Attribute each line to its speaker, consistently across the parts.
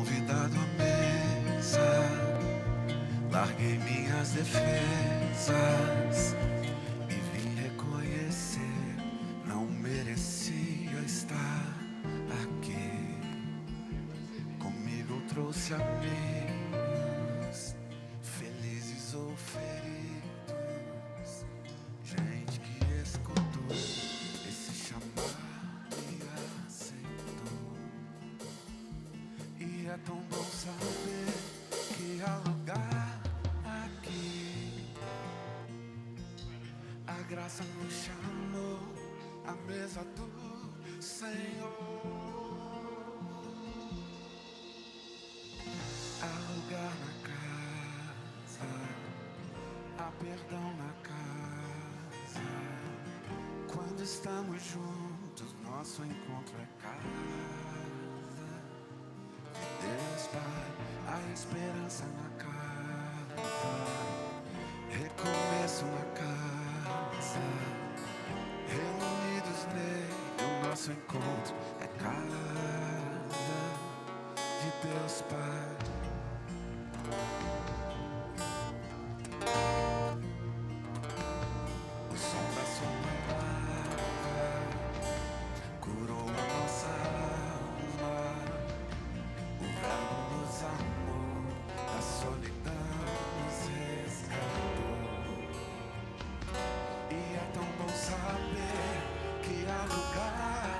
Speaker 1: convidado à mesa, larguei minhas defesas e vim reconhecer, não merecia estar aqui. Comigo trouxe amigos, felizes ou feridos, gente que escutou esse chamado e aceitou. E é tão bom saber que há lugar aqui. A graça nos chamou à mesa do Senhor. Há lugar na casa, há perdão na casa. Quando estamos juntos, nosso encontro é casa. Deus Pai, a esperança na casa, recomeço na casa, reunidos nele, o nosso encontro é casa de Deus Pai. O som da sua palavra curou a nossa alma. O Verbo nos amou, da solidão nos resgatou. E é tão bom saber que há lugar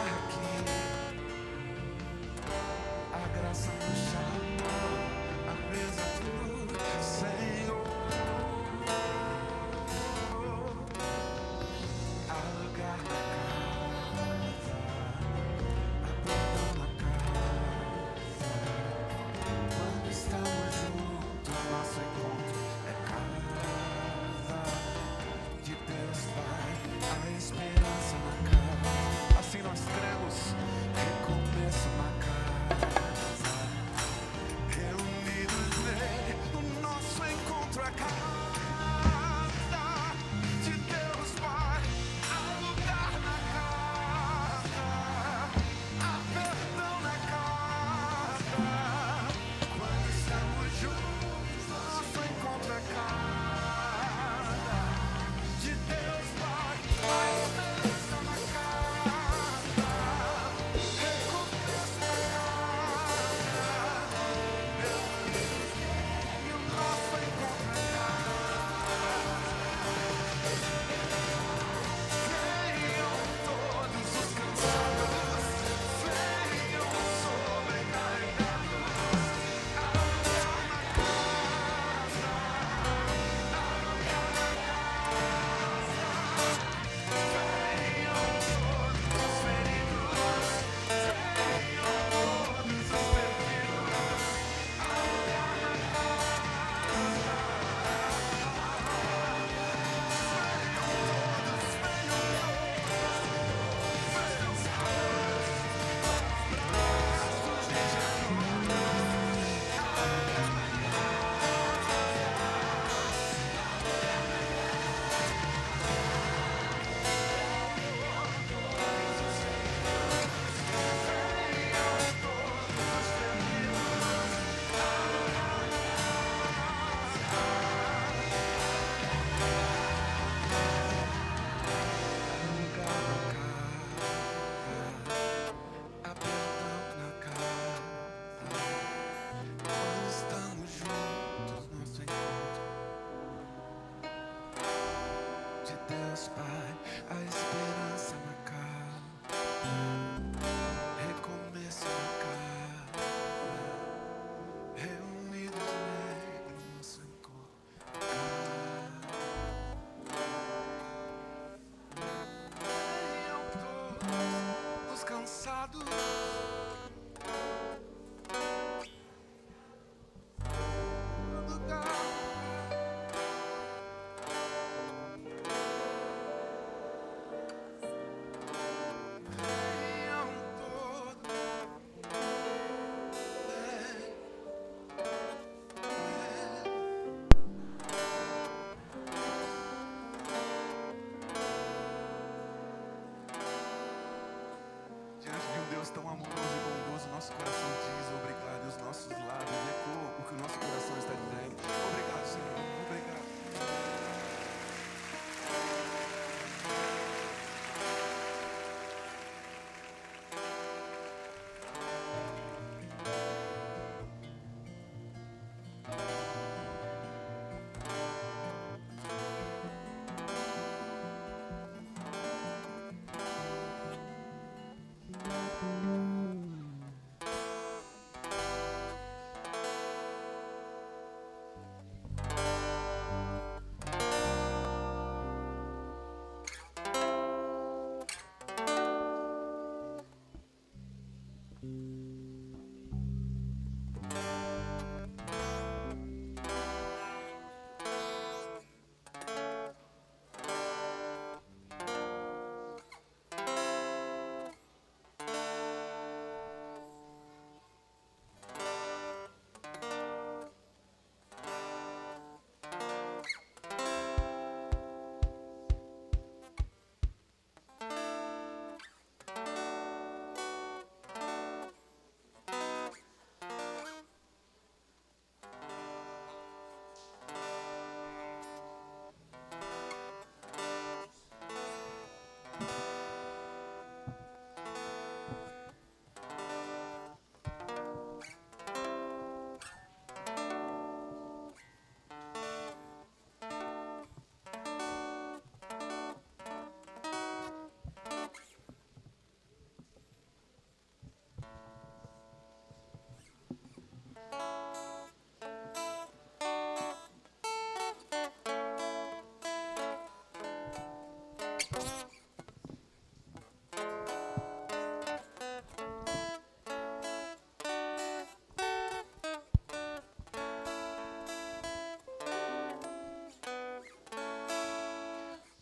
Speaker 1: aqui. A graça nos chamou à mesa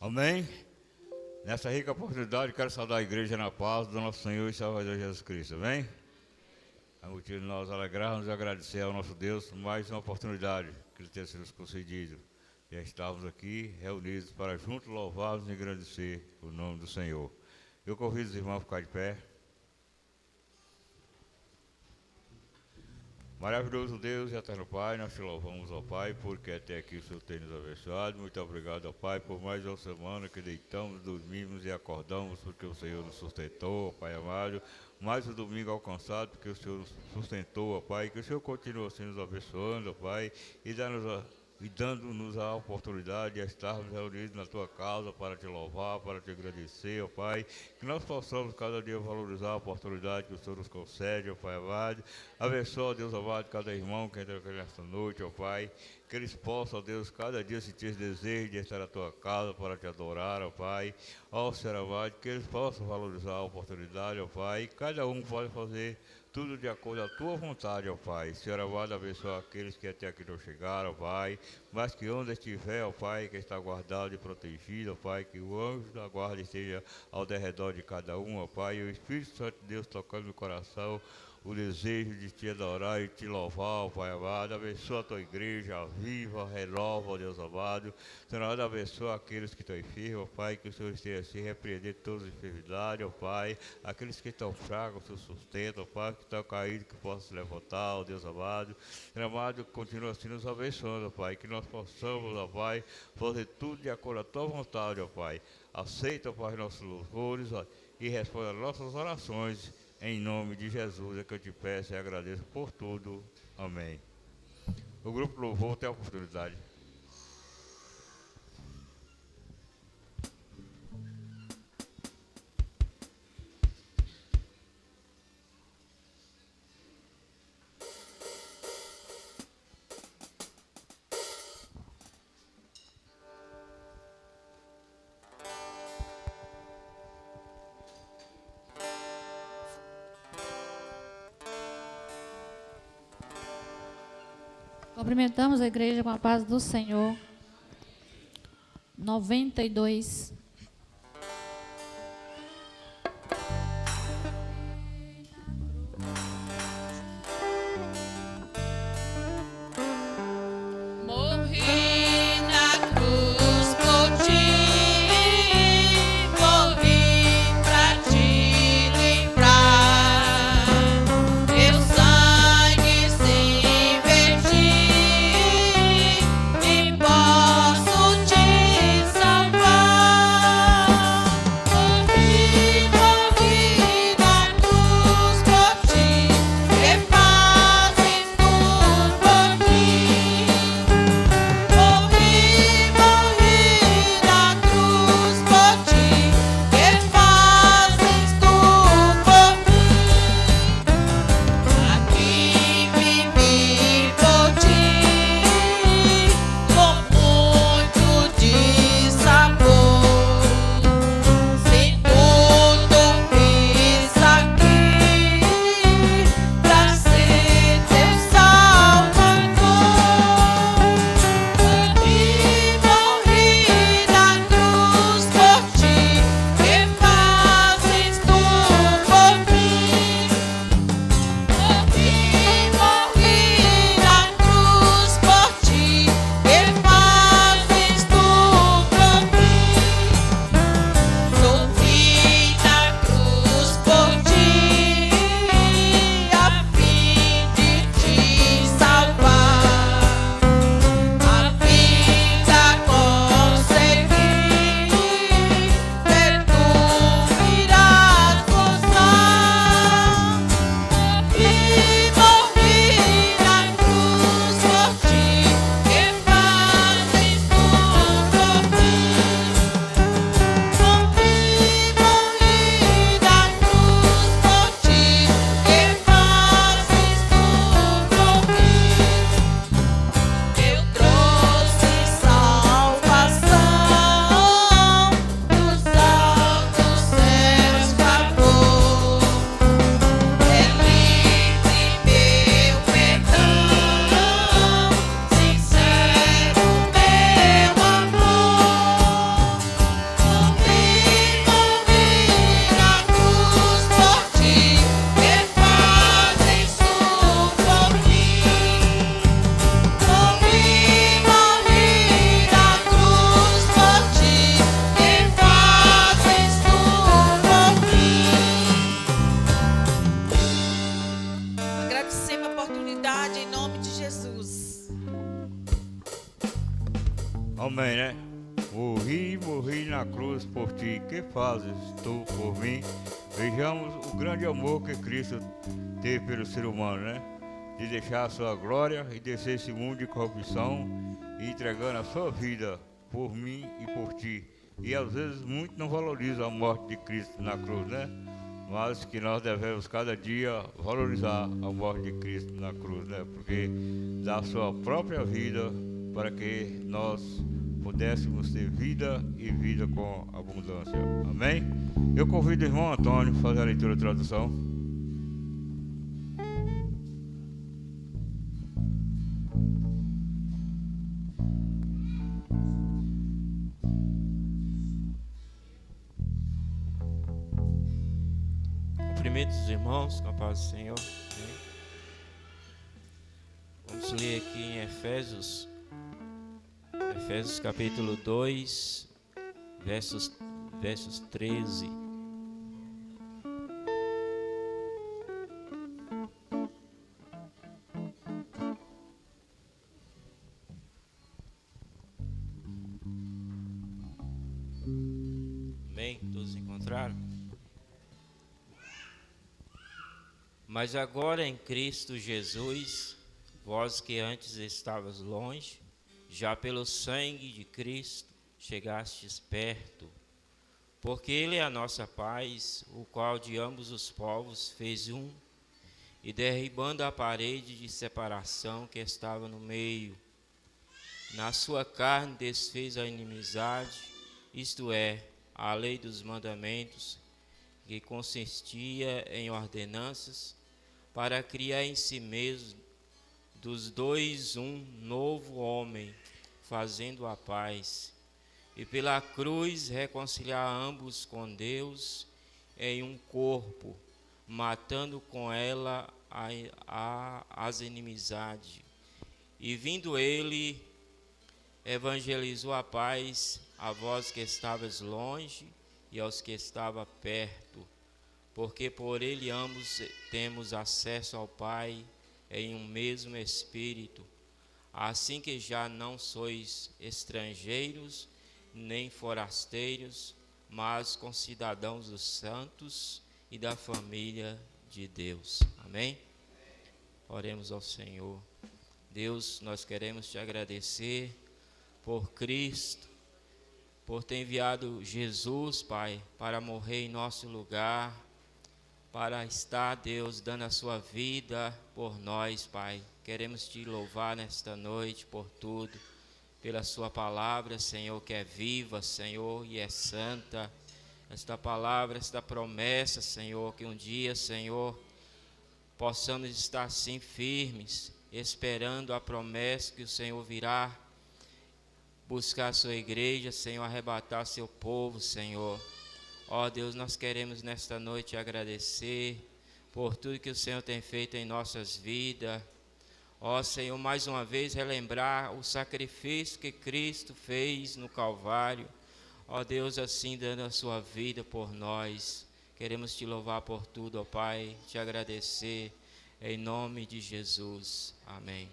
Speaker 2: Amém? Nessa rica oportunidade, quero saudar a igreja na paz do nosso Senhor e Salvador Jesus Cristo. Amém? É motivo de nós alegrarmos e agradecer ao nosso Deus por mais uma oportunidade que Ele tem sido nos concedido. Já estávamos aqui reunidos para juntos louvarmos e engrandecer o nome do Senhor. Eu convido os irmãos a ficar de pé. Maravilhoso Deus e eterno Pai, nós te louvamos, ó Pai, porque até aqui o Senhor tem nos abençoado. Muito obrigado, ó Pai, por mais uma semana que deitamos, dormimos e acordamos, porque o Senhor nos sustentou, ó Pai amado. Mais um domingo alcançado, porque o Senhor nos sustentou, ó Pai. Que o Senhor continue assim nos abençoando, ó Pai, e dando-nos a oportunidade de estarmos reunidos na Tua casa para Te louvar, para Te agradecer, ó Pai. Que nós possamos cada dia valorizar a oportunidade que o Senhor nos concede, ó Pai amado. Abençoa, Deus amado, cada irmão que entra aqui nesta noite, ó Pai. Que eles possam, ó Deus, cada dia sentir esse desejo de estar na Tua casa para Te adorar, ó Pai. Ó Senhor amado, que eles possam valorizar a oportunidade, ó Pai. Cada um pode fazer tudo de acordo à Tua vontade, ó Pai. Senhor amado, abençoa aqueles que até aqui não chegaram, ó Pai. Mas que onde estiver, ó Pai, que está guardado e protegido, ó Pai. Que o anjo da guarda esteja ao derredor de cada um, ó Pai. E o Espírito Santo de Deus tocando no coração o desejo de Te adorar e Te louvar, ó Pai amado. Abençoa a Tua igreja, viva, renova, ó Deus amado. Senhor amado, abençoa aqueles que estão enfermos, ó Pai. Que o Senhor esteja assim, repreendendo todas as enfermidades, ó Pai. Aqueles que estão fracos, o Senhor sustenta, ó Pai. Que estão caídos, que possam se levantar, ó Deus amado. Senhor amado, continua assim nos abençoando, ó Pai. Que nós possamos, ó Pai, fazer tudo de acordo à Tua vontade, ó Pai. Aceita, ó Pai, nossos louvores, ó, e responda às nossas orações. Em nome de Jesus é que eu te peço e agradeço por tudo. Amém. O grupo Louvor tem a oportunidade.
Speaker 3: Cumprimentamos a igreja com a paz do Senhor. 92.
Speaker 4: Morri na cruz por ti, morri pra te livrar. Teu sangue se vertiu e posso te salvar. verdade, em nome de Jesus.
Speaker 2: Amém, né? Morri na cruz por ti, que fazes tu por mim? Vejamos o grande amor que Cristo teve pelo ser humano, né? De deixar a sua glória e descer esse mundo de corrupção e entregando a sua vida por mim e por ti. E às vezes muitos não valorizam a morte de Cristo na cruz, né? Mas que nós devemos cada dia valorizar a morte de Cristo na cruz, né? Porque dá a sua própria vida para que nós pudéssemos ter vida e vida com abundância. Amém? Eu convido o irmão Antônio a fazer a leitura e tradução.
Speaker 5: Cumprimentos os irmãos, com a paz do Senhor. Vamos ler aqui em Efésios capítulo 2, versos 13. Amém? Todos encontraram? Mas agora em Cristo Jesus, vós que antes estavas longe, já pelo sangue de Cristo chegastes perto, porque Ele é a nossa paz, o qual de ambos os povos fez um, e derribando a parede de separação que estava no meio, na sua carne desfez a inimizade, isto é, a lei dos mandamentos, que consistia em ordenanças, para criar em si mesmo dos dois um novo homem, fazendo a paz, e pela cruz reconciliar ambos com Deus em um corpo, matando com ela as inimizades. E vindo ele, evangelizou a paz a vós que estavas longe e aos que estavam perto, porque por ele ambos temos acesso ao Pai em um mesmo Espírito, assim que já não sois estrangeiros nem forasteiros, mas concidadãos dos santos e da família de Deus. Amém? Oremos ao Senhor. Deus, nós queremos te agradecer por Cristo, por ter enviado Jesus, Pai, para morrer em nosso lugar, para estar, Deus, dando a sua vida por nós, Pai. Queremos te louvar nesta noite por tudo, pela sua palavra, Senhor, que é viva, Senhor, e é santa. Esta palavra, esta promessa, Senhor, que um dia, Senhor, possamos estar assim firmes, esperando a promessa que o Senhor virá buscar a sua igreja, Senhor, arrebatar seu povo, Senhor. Ó Deus, nós queremos nesta noite agradecer por tudo que o Senhor tem feito em nossas vidas. Ó Senhor, mais uma vez relembrar o sacrifício que Cristo fez no Calvário. Ó Deus, assim dando a sua vida por nós. Queremos te louvar por tudo, ó Pai, te agradecer em nome de Jesus. Amém.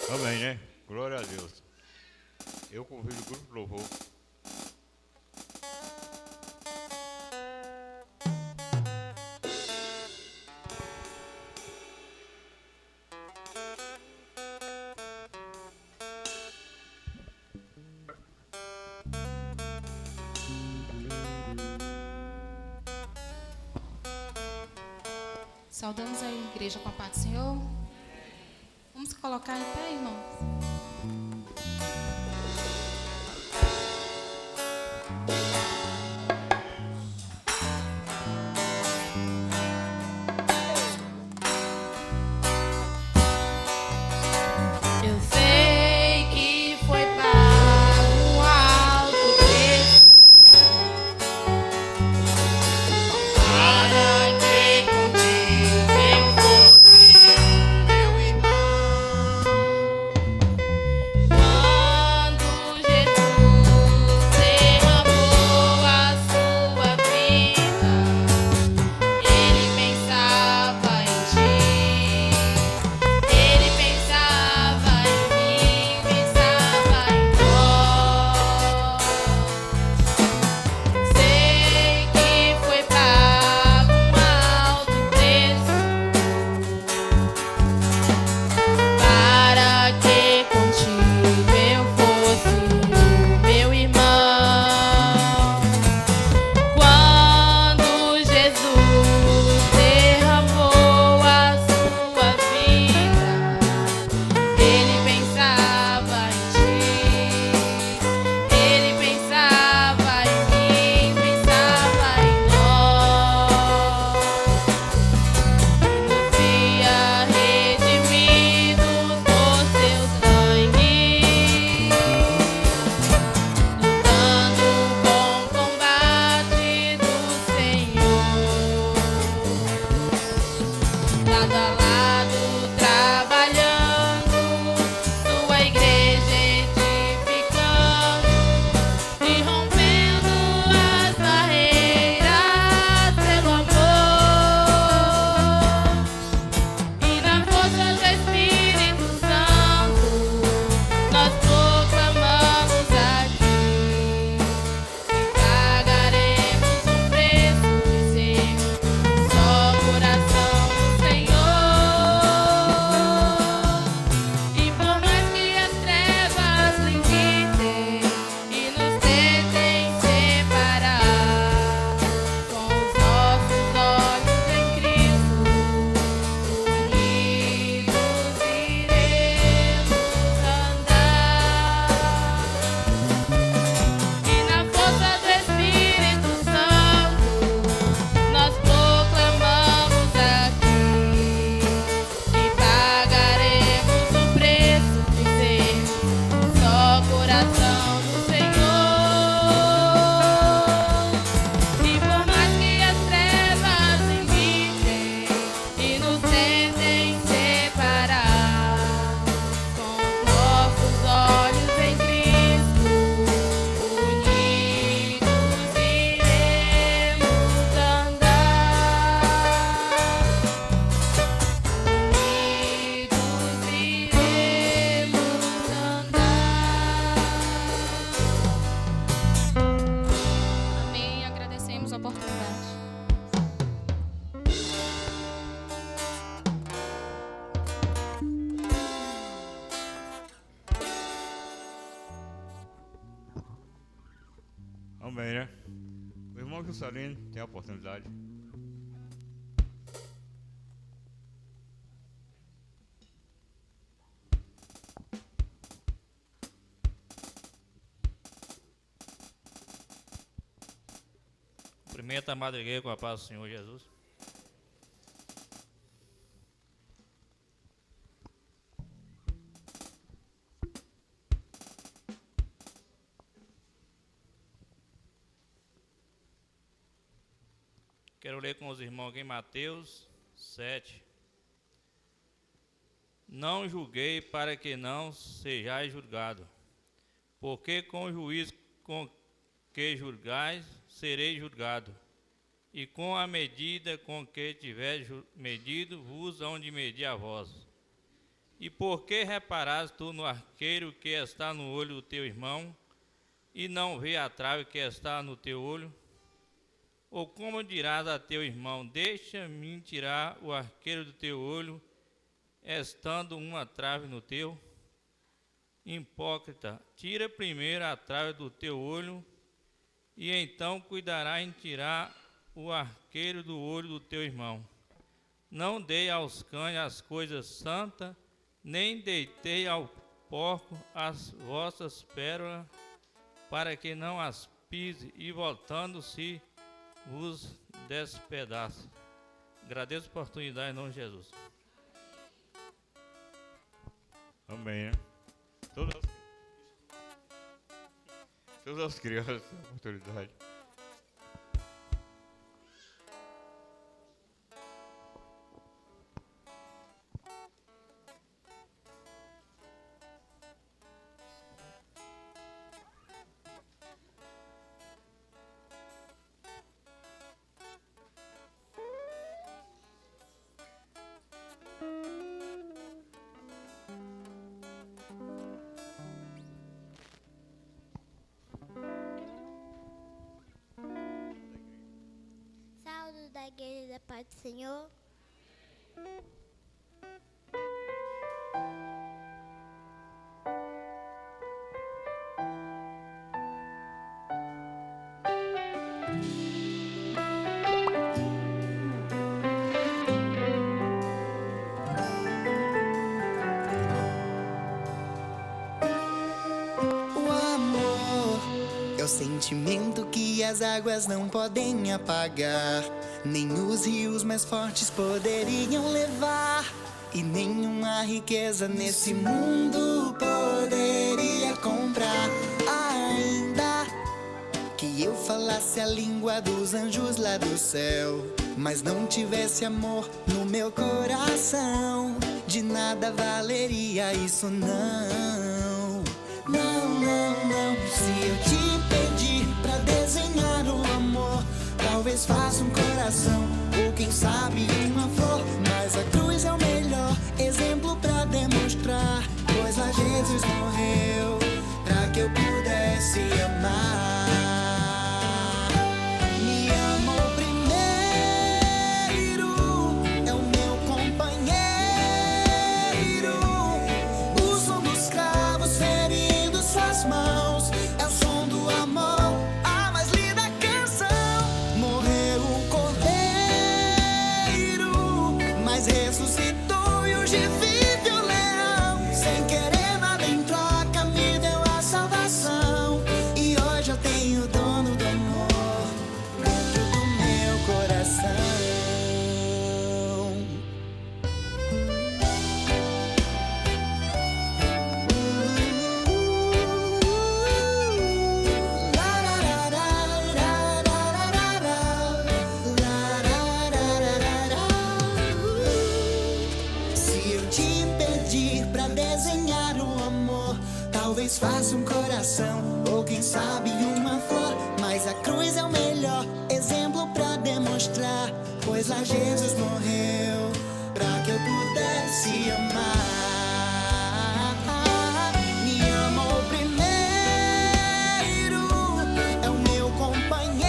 Speaker 2: Amém, né? Glória a Deus. Eu convido o grupo de louvor.
Speaker 6: Saudamos a igreja com a paz do Senhor. Vamos colocar em pé, irmãos.
Speaker 4: Eu sei que foi pago um alto preço para que contigo eu fosse meu irmão.
Speaker 6: a oportunidade.
Speaker 2: Amém, né? O irmão Juscelino tem a oportunidade.
Speaker 7: Cumprimento a Madre Igreja com a paz do Senhor Jesus. Quero ler com os irmãos aqui em Mateus 7. Não julguei para que não sejais julgado, porque com o juízo com que julgais, sereis julgado, e com a medida com que tiver medido, vos hão de medir a vós. E por que reparas tu no arqueiro que está no olho do teu irmão, e não vê a trave que está no teu olho? Ou como dirás a teu irmão, deixa-me tirar o arqueiro do teu olho, estando uma trave no teu? Hipócrita, tira primeiro a trave do teu olho, e então cuidará em tirar o arqueiro do olho do teu irmão. Não dei aos cães as coisas santas, nem deitei ao porco as vossas pérolas, para que não as pise, e voltando-se vos despedace. Agradeço a oportunidade em nome de Jesus.
Speaker 2: Amém, né? Todas as crianças têm a oportunidade.
Speaker 8: Saúde da igreja da paz do Senhor.
Speaker 9: O amor é o sentimento que as águas não podem apagar, nem os rios mais fortes poderiam levar, e nenhuma riqueza nesse mundo poderia comprar. Ainda que eu falasse a língua dos anjos lá do céu, mas não tivesse amor no meu coração, de nada valeria isso, não. Não, não, não. Se eu te pedir pra desenhar o amor, talvez faça um coração, ou quem sabe uma flor, mas a cruz é o melhor exemplo pra demonstrar, pois lá Jesus morreu pra que eu pudesse amar. Me amou primeiro, é o meu companheiro, o som dos cravos ferindo suas mãos, é o som do amor, a mais linda canção. Morreu o cordeiro, mas ressuscitou, e hoje vive o leão. Sem querer nada em troca, me deu a salvação, e hoje eu tenho o dono do amor dentro do meu coração. Se eu te pedir pra desenhar o amor, talvez faça um coração, ou quem sabe uma flor, mas a cruz é o melhor exemplo pra demonstrar, pois lá Jesus morreu pra que eu pudesse amar. Me amou primeiro, é o meu companheiro,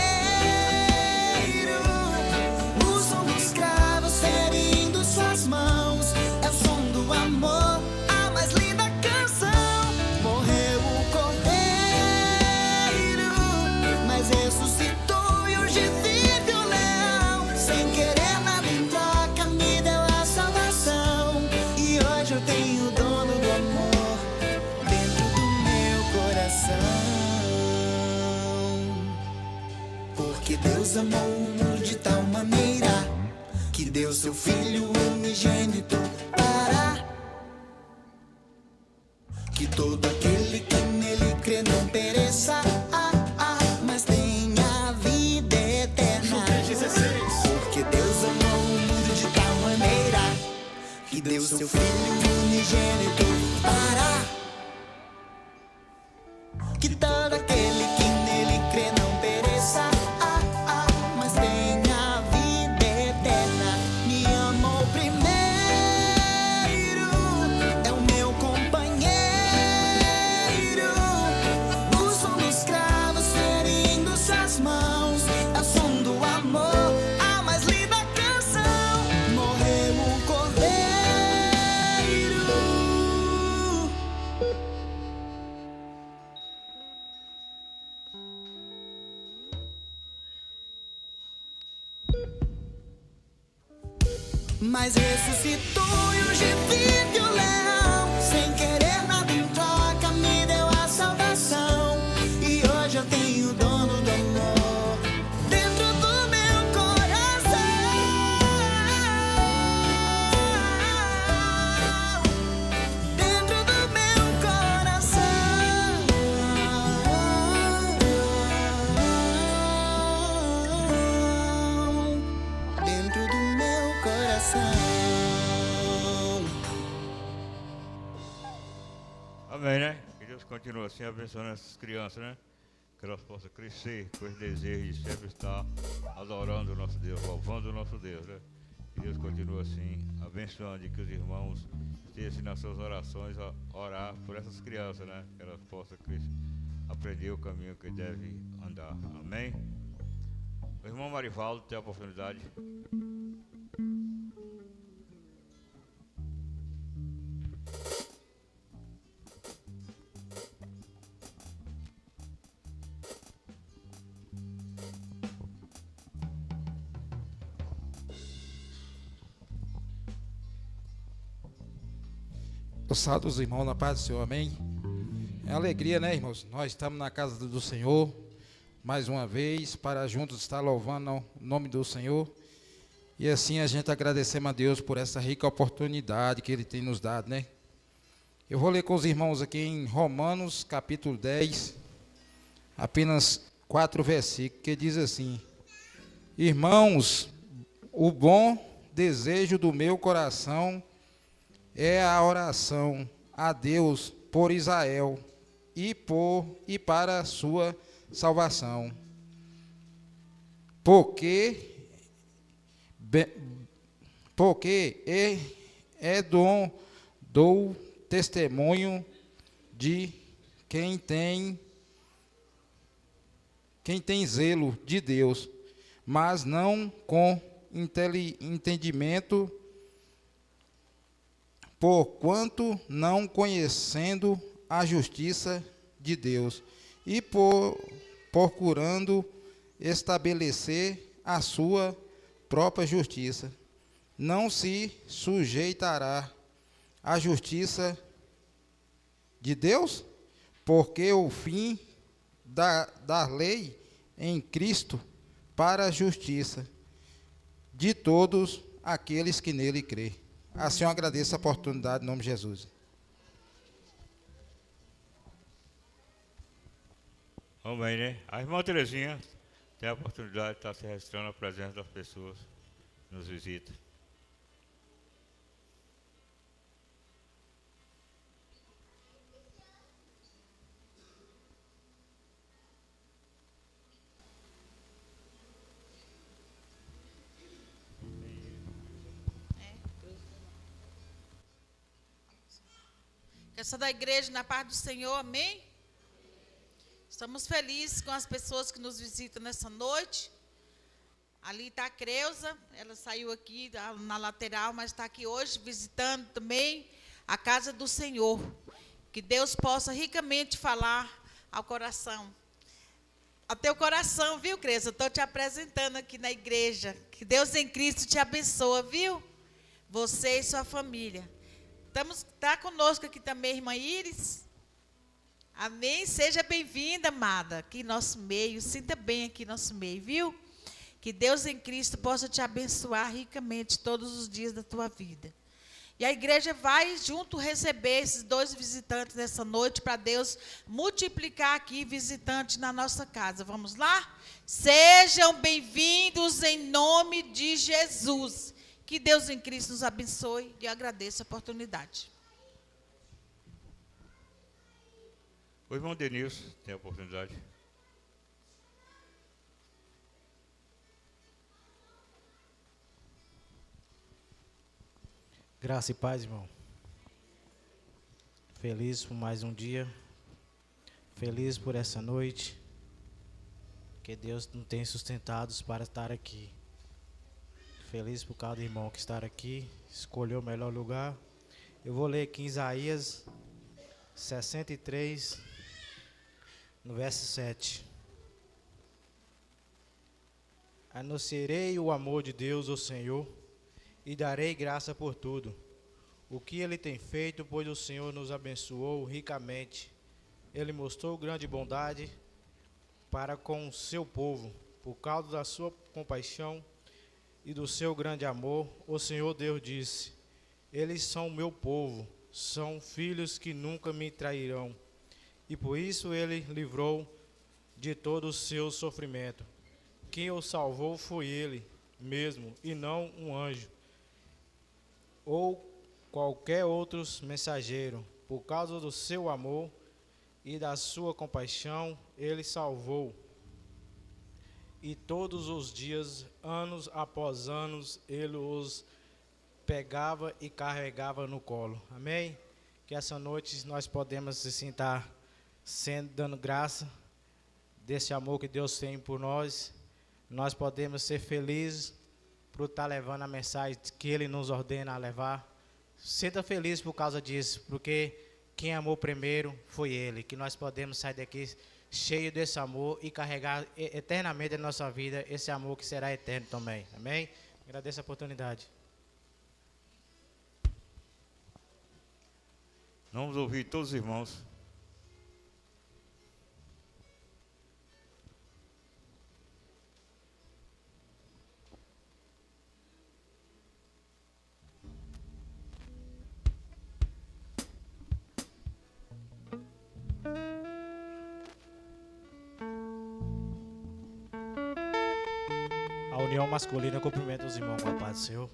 Speaker 9: Deus amou o mundo de tal maneira que deu seu Filho unigênito para que todo aquele que nele crê não pereça, mas tenha vida eterna. Porque Deus amou o mundo de tal maneira que deu seu Filho unigênito para que todo aquele que nele crê não pereça, mas tenha vida eterna. Me amou primeiro, é o meu companheiro. O som dos cravos ferindo suas mãos é o som do amor, a mais linda canção. Morreu o cordeiro. Mas ressuscitou e hoje vive o leão. Sem querer nada em troca me deu a salvação. E hoje eu tenho o dono do amor dentro do meu coração. Dentro do meu coração. Dentro do meu coração.
Speaker 2: Amém, né? Que Deus continue assim abençoando essas crianças, né? Que elas possam crescer com esse desejo de sempre estar adorando o nosso Deus, louvando o nosso Deus, né? Que Deus continue assim abençoando e que os irmãos estejam assim nas suas orações a orar por essas crianças, né? Que elas possam aprender o caminho que devem andar. Amém? O irmão Marivaldo tem a oportunidade.
Speaker 10: Eu saúdo os irmãos na paz do Senhor, amém? É alegria, né, irmãos? Nós estamos na casa do Senhor, mais uma vez, para juntos estar louvando o nome do Senhor. E assim a gente agradecemos a Deus por essa rica oportunidade que Ele tem nos dado, né? Eu vou ler com os irmãos aqui em Romanos, capítulo 10, apenas 4 versículos, que diz assim: Irmãos, o bom desejo do meu coração é a oração a Deus por Israel e para a sua salvação. Porque dou testemunho de quem tem zelo de Deus, mas não com entendimento, porquanto não conhecendo a justiça de Deus e procurando estabelecer a sua própria justiça, não se sujeitará à justiça de Deus, porque o fim da lei em Cristo para a justiça de todos aqueles que nele crêem. Assim eu agradeço a oportunidade em nome de Jesus.
Speaker 2: Amém, né? A irmã Terezinha tem a oportunidade de estar se registrando a presença das pessoas que nos visitam.
Speaker 4: Essa da igreja na paz do Senhor, amém? Estamos felizes com as pessoas que nos visitam nessa noite. Ali está a Creuza, ela saiu aqui na lateral, mas está aqui hoje visitando também a casa do Senhor. Que Deus possa ricamente falar ao coração. Ao teu coração, viu, Creuza? Eu estou te apresentando aqui na igreja. Que Deus em Cristo te abençoe, viu? Você e sua família. Está conosco aqui também a irmã Iris. Amém? Seja bem-vinda, amada, aqui em nosso meio. Sinta bem aqui em nosso meio, viu? Que Deus em Cristo possa te abençoar ricamente todos os dias da tua vida. E a igreja vai junto receber esses 2 visitantes nessa noite, para Deus multiplicar aqui visitantes na nossa casa. Vamos lá? Sejam bem-vindos em nome de Jesus. Que Deus em Cristo nos abençoe e eu agradeço a oportunidade.
Speaker 2: O irmão Denilson tem a oportunidade.
Speaker 11: Graça e paz, irmão. Feliz por mais um dia. Feliz por essa noite. Que Deus nos tem sustentados para estar aqui. Feliz por cada irmão que está aqui. Escolheu o melhor lugar. Eu vou ler aqui em Isaías 63, no verso 7. Anunciarei o amor de Deus, o Senhor, e darei graça por tudo. O que Ele tem feito, pois o Senhor nos abençoou ricamente. Ele mostrou grande bondade para com o seu povo. Por causa da sua compaixão e do seu grande amor, o Senhor Deus disse: eles são meu povo, são filhos que nunca me trairão. E por isso Ele livrou de todo o seu sofrimento. Quem o salvou foi Ele mesmo, e não um anjo ou qualquer outro mensageiro. Por causa do seu amor e da sua compaixão, Ele salvou. E todos os dias, anos após anos, Ele os pegava e carregava no colo. Amém? Que essa noite nós podemos assim estar dando graça desse amor que Deus tem por nós. Nós podemos ser felizes por estar levando a mensagem que Ele nos ordena a levar. Sinta feliz por causa disso, porque quem amou primeiro foi Ele. Que nós podemos sair daqui cheio desse amor e carregar eternamente na nossa vida esse amor que será eterno também. Amém? Agradeço a oportunidade.
Speaker 2: Vamos ouvir todos os irmãos.
Speaker 11: A união masculina cumprimenta os irmãos com a paz do Senhor.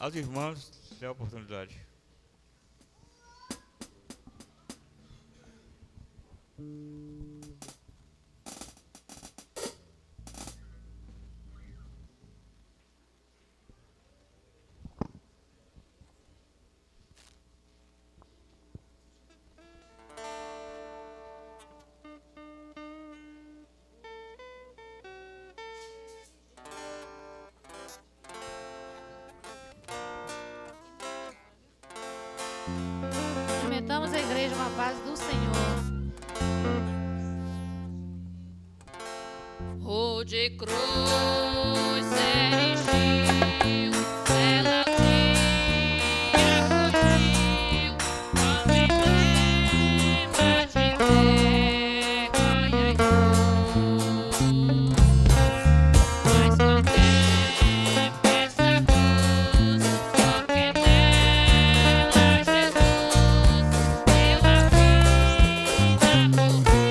Speaker 2: As irmãs têm a oportunidade.
Speaker 3: Cumprimentamos a igreja com a paz do Senhor. O de cruz se erigiu, ela acudiu, como emblema de vergonha e dor. Mas contemple essa cruz, porque nela Jesus deu a vida por mim, pecador.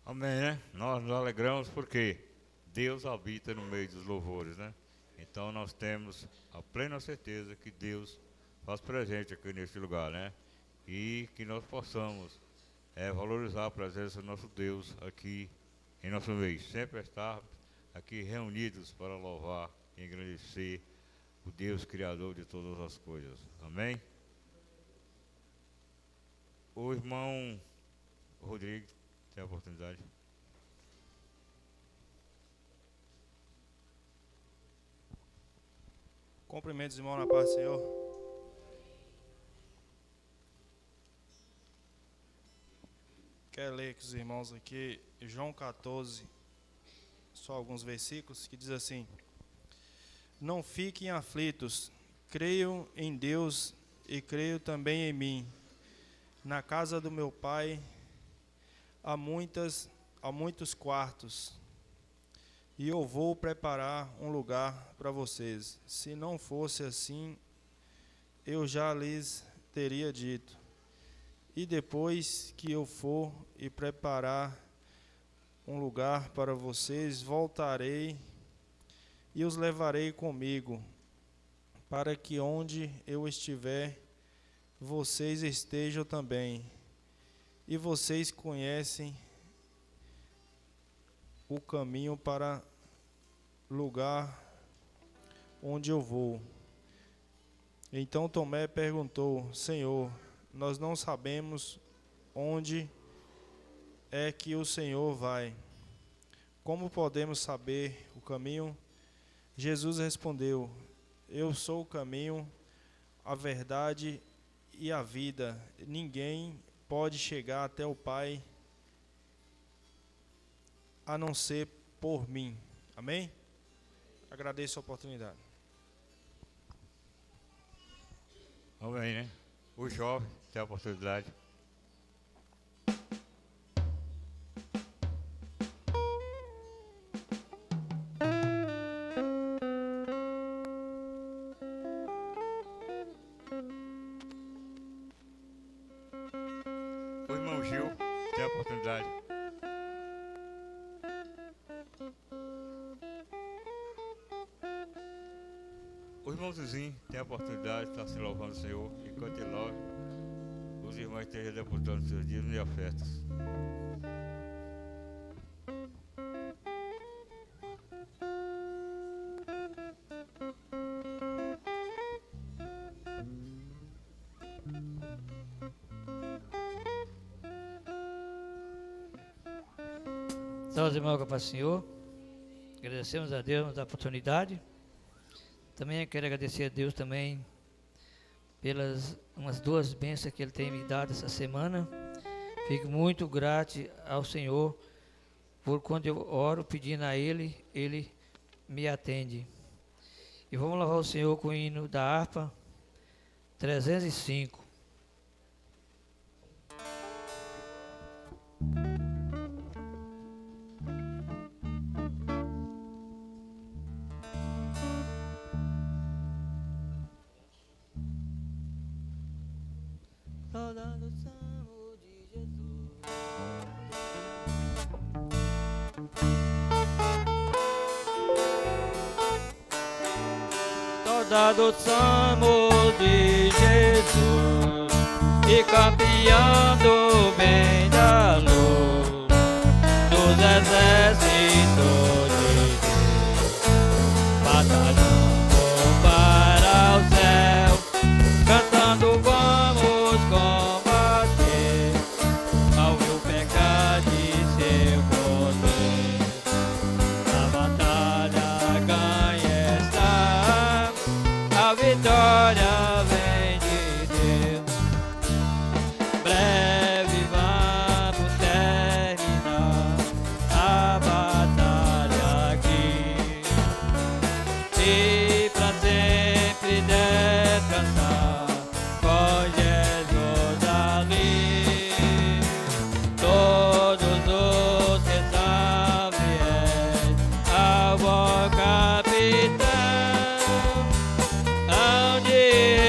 Speaker 2: Amém, né? Nós nos alegramos porque Deus habita no meio dos louvores, né? Então nós temos a plena certeza que Deus faz presente aqui neste lugar, né? E que nós possamos valorizar a presença do nosso Deus aqui em nosso meio. Sempre estar aqui reunidos para louvar e engrandecer o Deus Criador de todas as coisas. Amém? O irmão Rodrigo tem a oportunidade.
Speaker 12: Cumprimentos, irmão, na paz do Senhor. Quero ler com os irmãos aqui João 14, só alguns versículos, que diz assim: Não fiquem aflitos, creiam em Deus e creio também em mim. Na casa do meu pai há muitos quartos, e eu vou preparar um lugar para vocês. Se não fosse assim, eu já lhes teria dito. E depois que eu for e preparar um lugar para vocês, voltarei e os levarei comigo, para que onde eu estiver, vocês estejam também. E vocês conhecem o caminho para lugar onde eu vou. Então Tomé perguntou: Senhor, nós não sabemos onde é que o Senhor vai. Como podemos saber o caminho? Jesus respondeu: Eu sou o caminho, a verdade e a vida. Ninguém pode chegar até o Pai a não ser por mim. Amém? Agradeço a oportunidade.
Speaker 2: Amém, né? O jovem tem a oportunidade. O irmão Gil tem a oportunidade. O irmão Zizinho tem a oportunidade de estar se louvando o Senhor. Enquanto ele louva, os irmãos estejam depositando seus dízimos e ofertas.
Speaker 13: Saúde, irmão, com a paz do Senhor. Agradecemos a Deus a oportunidade. Também quero agradecer a Deus também pelas umas 2 bênçãos que Ele tem me dado essa semana. Fico muito grato ao Senhor por quando eu oro pedindo a Ele, Ele me atende. E vamos louvar o Senhor com o hino da harpa 305.
Speaker 5: Saudade Salmo de Jesus e campeando bem da luz dos exércitos de Deus, batalhando para o céu, cantando vamos combater ao meu pecado e seu poder. A batalha ganha está, a vitória vem de Deus. Breve vamos terminar a batalha aqui e pra sempre descansar com Jesus ali. Todos os que são fiéis ao bom capitão hão de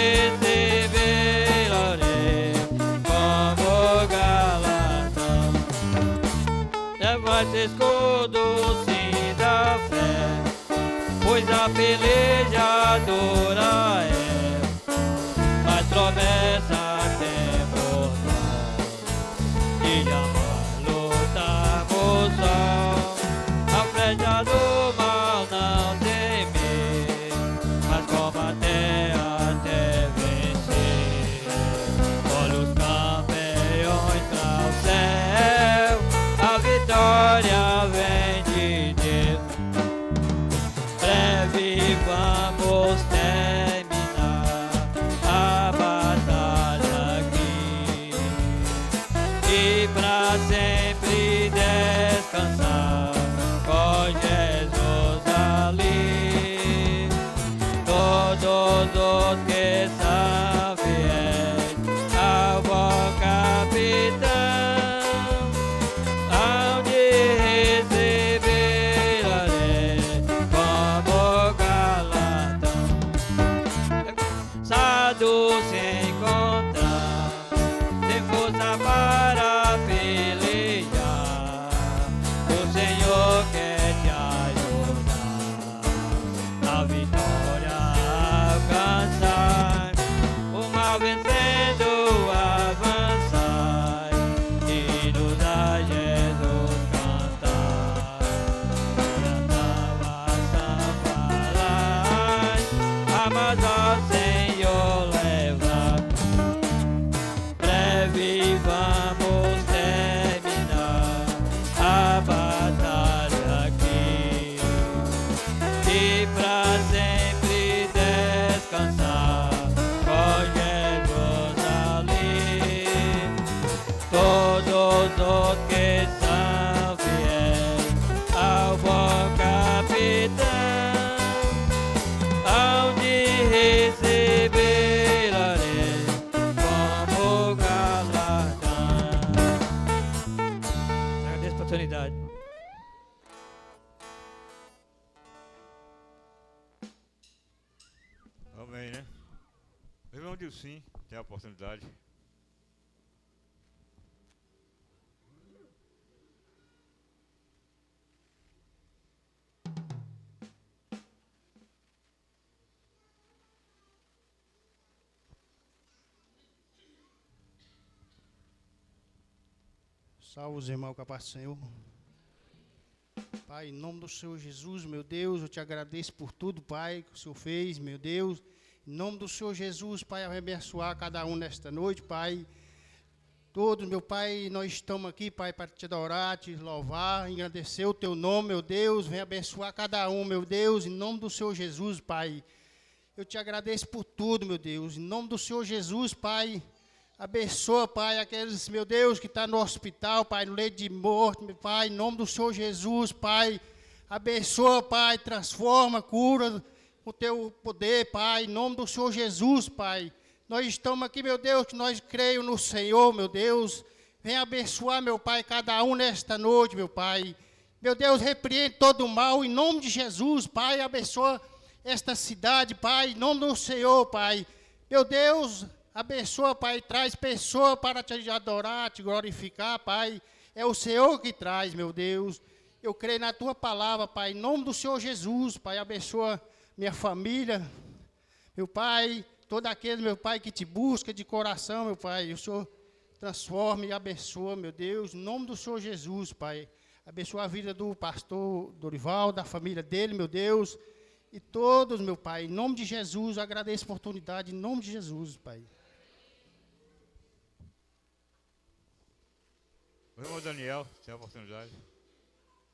Speaker 13: cruel, mas promessa temos nós, de amá-lo lutarmos só, a flecha do mal não temer, mas combater até vencer. Olha os campeões para o céu, a vitória vem de Deus. Breve vamos terminar a batalha aqui e pra sempre descansar com Jesus ali. Todos os que são fiéis ao bom capitão hão de receber a lei como galardão. Sado se encontrar, sem força para pelejar, o Senhor quer te ajudar a vitória alcançar, o mal vencendo avançar e nos dá Jesus cantar. Mas ao Senhor levar, breve vamos terminar a batalha aqui e pra sempre descansar com Jesus ali. Todos os que são fiéis ao bom capitão hão de receber a lei como galardão. Agradeço a oportunidade.
Speaker 2: Amém, né? O irmão Dilcim tem a oportunidade.
Speaker 14: Salve os irmãos com a paz do Senhor. Pai, em nome do Senhor Jesus, meu Deus, eu te agradeço por tudo, Pai, que o Senhor fez, meu Deus. Em nome do Senhor Jesus, Pai, eu abençoar cada um nesta noite, Pai. Todos, meu Pai, nós estamos aqui, Pai, para te adorar, te louvar, engrandecer o teu nome, meu Deus. Vem abençoar cada um, meu Deus, em nome do Senhor Jesus, Pai. Eu te agradeço por tudo, meu Deus. Em nome do Senhor Jesus, Pai. Abençoa, Pai, aqueles, meu Deus, que estão no hospital, Pai, no leito de morte, meu Pai, em nome do Senhor Jesus, Pai. Abençoa, Pai, transforma, cura com o teu poder, Pai, em nome do Senhor Jesus, Pai. Nós estamos aqui, meu Deus, que nós creio no Senhor, meu Deus. Vem abençoar, meu Pai, cada um nesta noite, meu Pai. Meu Deus, repreende todo o mal, em nome de Jesus, Pai. Abençoa esta cidade, Pai, em nome do Senhor, Pai. Meu Deus, abençoa, Pai, traz pessoa para te adorar, te glorificar, Pai. É o Senhor que traz, meu Deus. Eu creio na tua palavra, Pai, em nome do Senhor Jesus, Pai. Abençoa minha família, meu Pai, todo aquele, meu Pai, que te busca de coração, meu Pai. O Senhor transforma e abençoa, meu Deus, em nome do Senhor Jesus, Pai. Abençoa a vida do pastor Dorival, da família dele, meu Deus. E todos, meu Pai, em nome de Jesus, eu agradeço a oportunidade, em nome de Jesus, Pai.
Speaker 2: O irmão Daniel tem a oportunidade.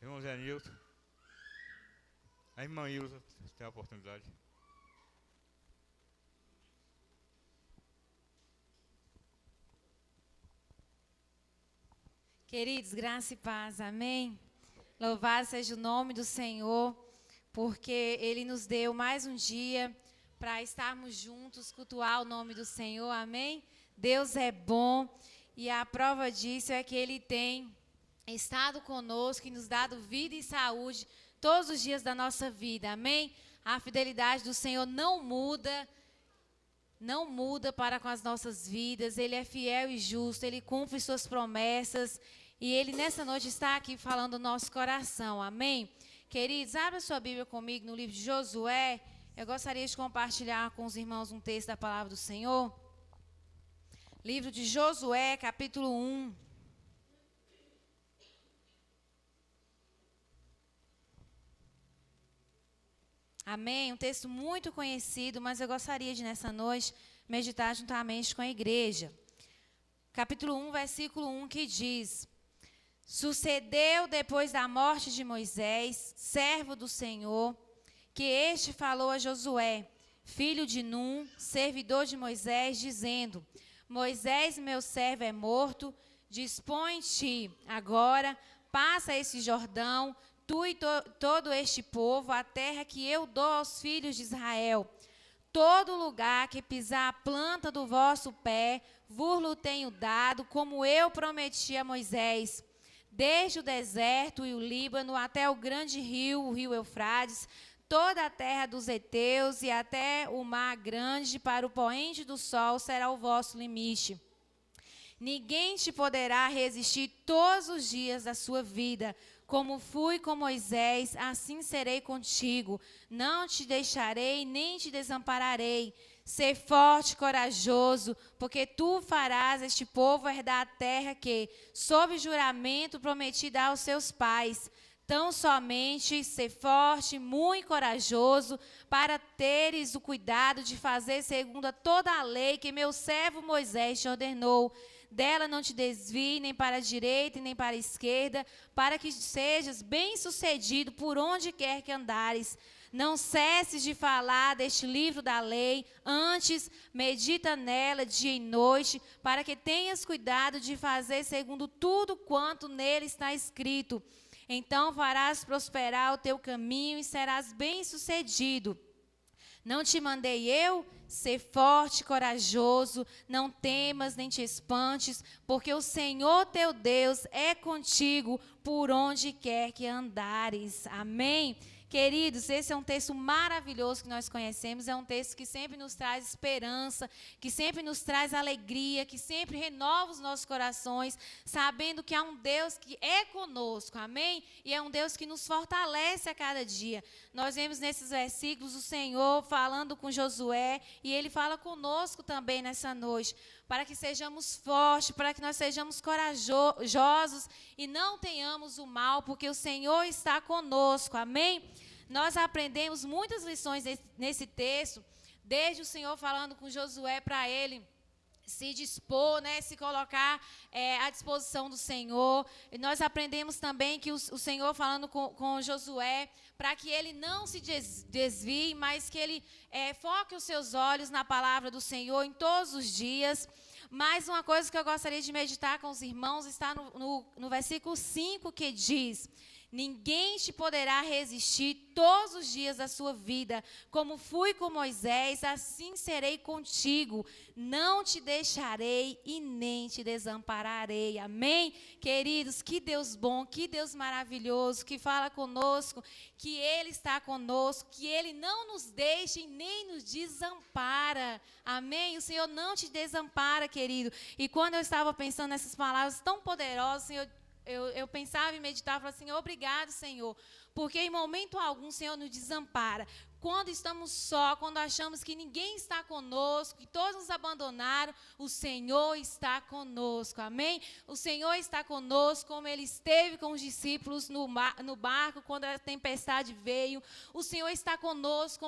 Speaker 2: O irmão Zé Nilton. A irmã Ilza tem a oportunidade.
Speaker 15: Queridos, graça e paz, amém? Louvado seja o nome do Senhor, porque Ele nos deu mais um dia para estarmos juntos, cultuar o nome do Senhor, amém? Deus é bom e a prova disso é que Ele tem estado conosco e nos dado vida e saúde todos os dias da nossa vida, amém? A fidelidade do Senhor não muda para com as nossas vidas. Ele é fiel e justo, Ele cumpre suas promessas e Ele nessa noite está aqui falando no nosso coração, amém? Queridos, abra sua Bíblia comigo no livro de Josué, Eu gostaria de compartilhar com os irmãos um texto da palavra do Senhor. Livro de Josué, capítulo 1. Amém? Um texto muito conhecido, mas eu gostaria de, nessa noite, meditar juntamente com a igreja. Capítulo 1, versículo 1, que diz: Sucedeu depois da morte de Moisés, servo do Senhor, que este falou a Josué, filho de Num, servidor de Moisés, dizendo: Moisés, meu servo, é morto, dispõe-te agora, passa esse Jordão, tu e todo este povo, a terra que eu dou aos filhos de Israel. Todo lugar que pisar a planta do vosso pé, vos-lo tenho dado, como eu prometi a Moisés. Desde o deserto e o Líbano até o grande rio, o rio Eufrates, toda a terra dos heteus e até o mar grande, para o poente do sol será o vosso limite. Ninguém te poderá resistir todos os dias da sua vida. Como fui com Moisés, assim serei contigo. Não te deixarei, nem te desampararei. Sê forte e corajoso, porque tu farás este povo herdar a terra que, sob juramento, prometi dar aos seus pais. Tão somente sê forte, muito corajoso, para teres o cuidado de fazer segundo a toda a lei que meu servo Moisés te ordenou. Dela não te desvie nem para a direita nem para a esquerda, para que sejas bem-sucedido por onde quer que andares. Não cesses de falar deste livro da lei, antes medita nela dia e noite, para que tenhas cuidado de fazer segundo tudo quanto nele está escrito. Então farás prosperar o teu caminho e serás bem-sucedido. Não te mandei eu? Ser forte e corajoso, não temas nem te espantes, porque o Senhor teu Deus é contigo por onde quer que andares. Amém? Queridos, esse é um texto maravilhoso que nós conhecemos, é um texto que sempre nos traz esperança, que sempre nos traz alegria, que sempre renova os nossos corações, sabendo que há um Deus que é conosco, amém? E é um Deus que nos fortalece a cada dia. Nós vemos nesses versículos o Senhor falando com Josué, e Ele fala conosco também nessa noite, para que sejamos fortes, para que nós sejamos corajosos e não tenhamos o mal, porque o Senhor está conosco, amém? Nós aprendemos muitas lições nesse texto, desde o Senhor falando com Josué para ele se dispor, né, se colocar à disposição do Senhor. E nós aprendemos também que o Senhor falando com Josué, para que ele não se desvie, mas que ele foque os seus olhos na palavra do Senhor em todos os dias. Mas uma coisa que eu gostaria de meditar com os irmãos está no versículo 5, que diz: ninguém te poderá resistir todos os dias da sua vida. Como fui com Moisés, assim serei contigo. Não te deixarei e nem te desampararei. Amém? Queridos, que Deus bom, que Deus maravilhoso, que fala conosco, que Ele está conosco, que Ele não nos deixa e nem nos desampara. Amém? O Senhor não te desampara, querido. E quando eu estava pensando nessas palavras tão poderosas, Senhor, eu pensava e meditava, falava assim: obrigado, Senhor, porque em momento algum o Senhor nos desampara. Quando estamos só, quando achamos que ninguém está conosco, que todos nos abandonaram, o Senhor está conosco, amém? O Senhor está conosco, como Ele esteve com os discípulos no barco, quando a tempestade veio. O Senhor está conosco,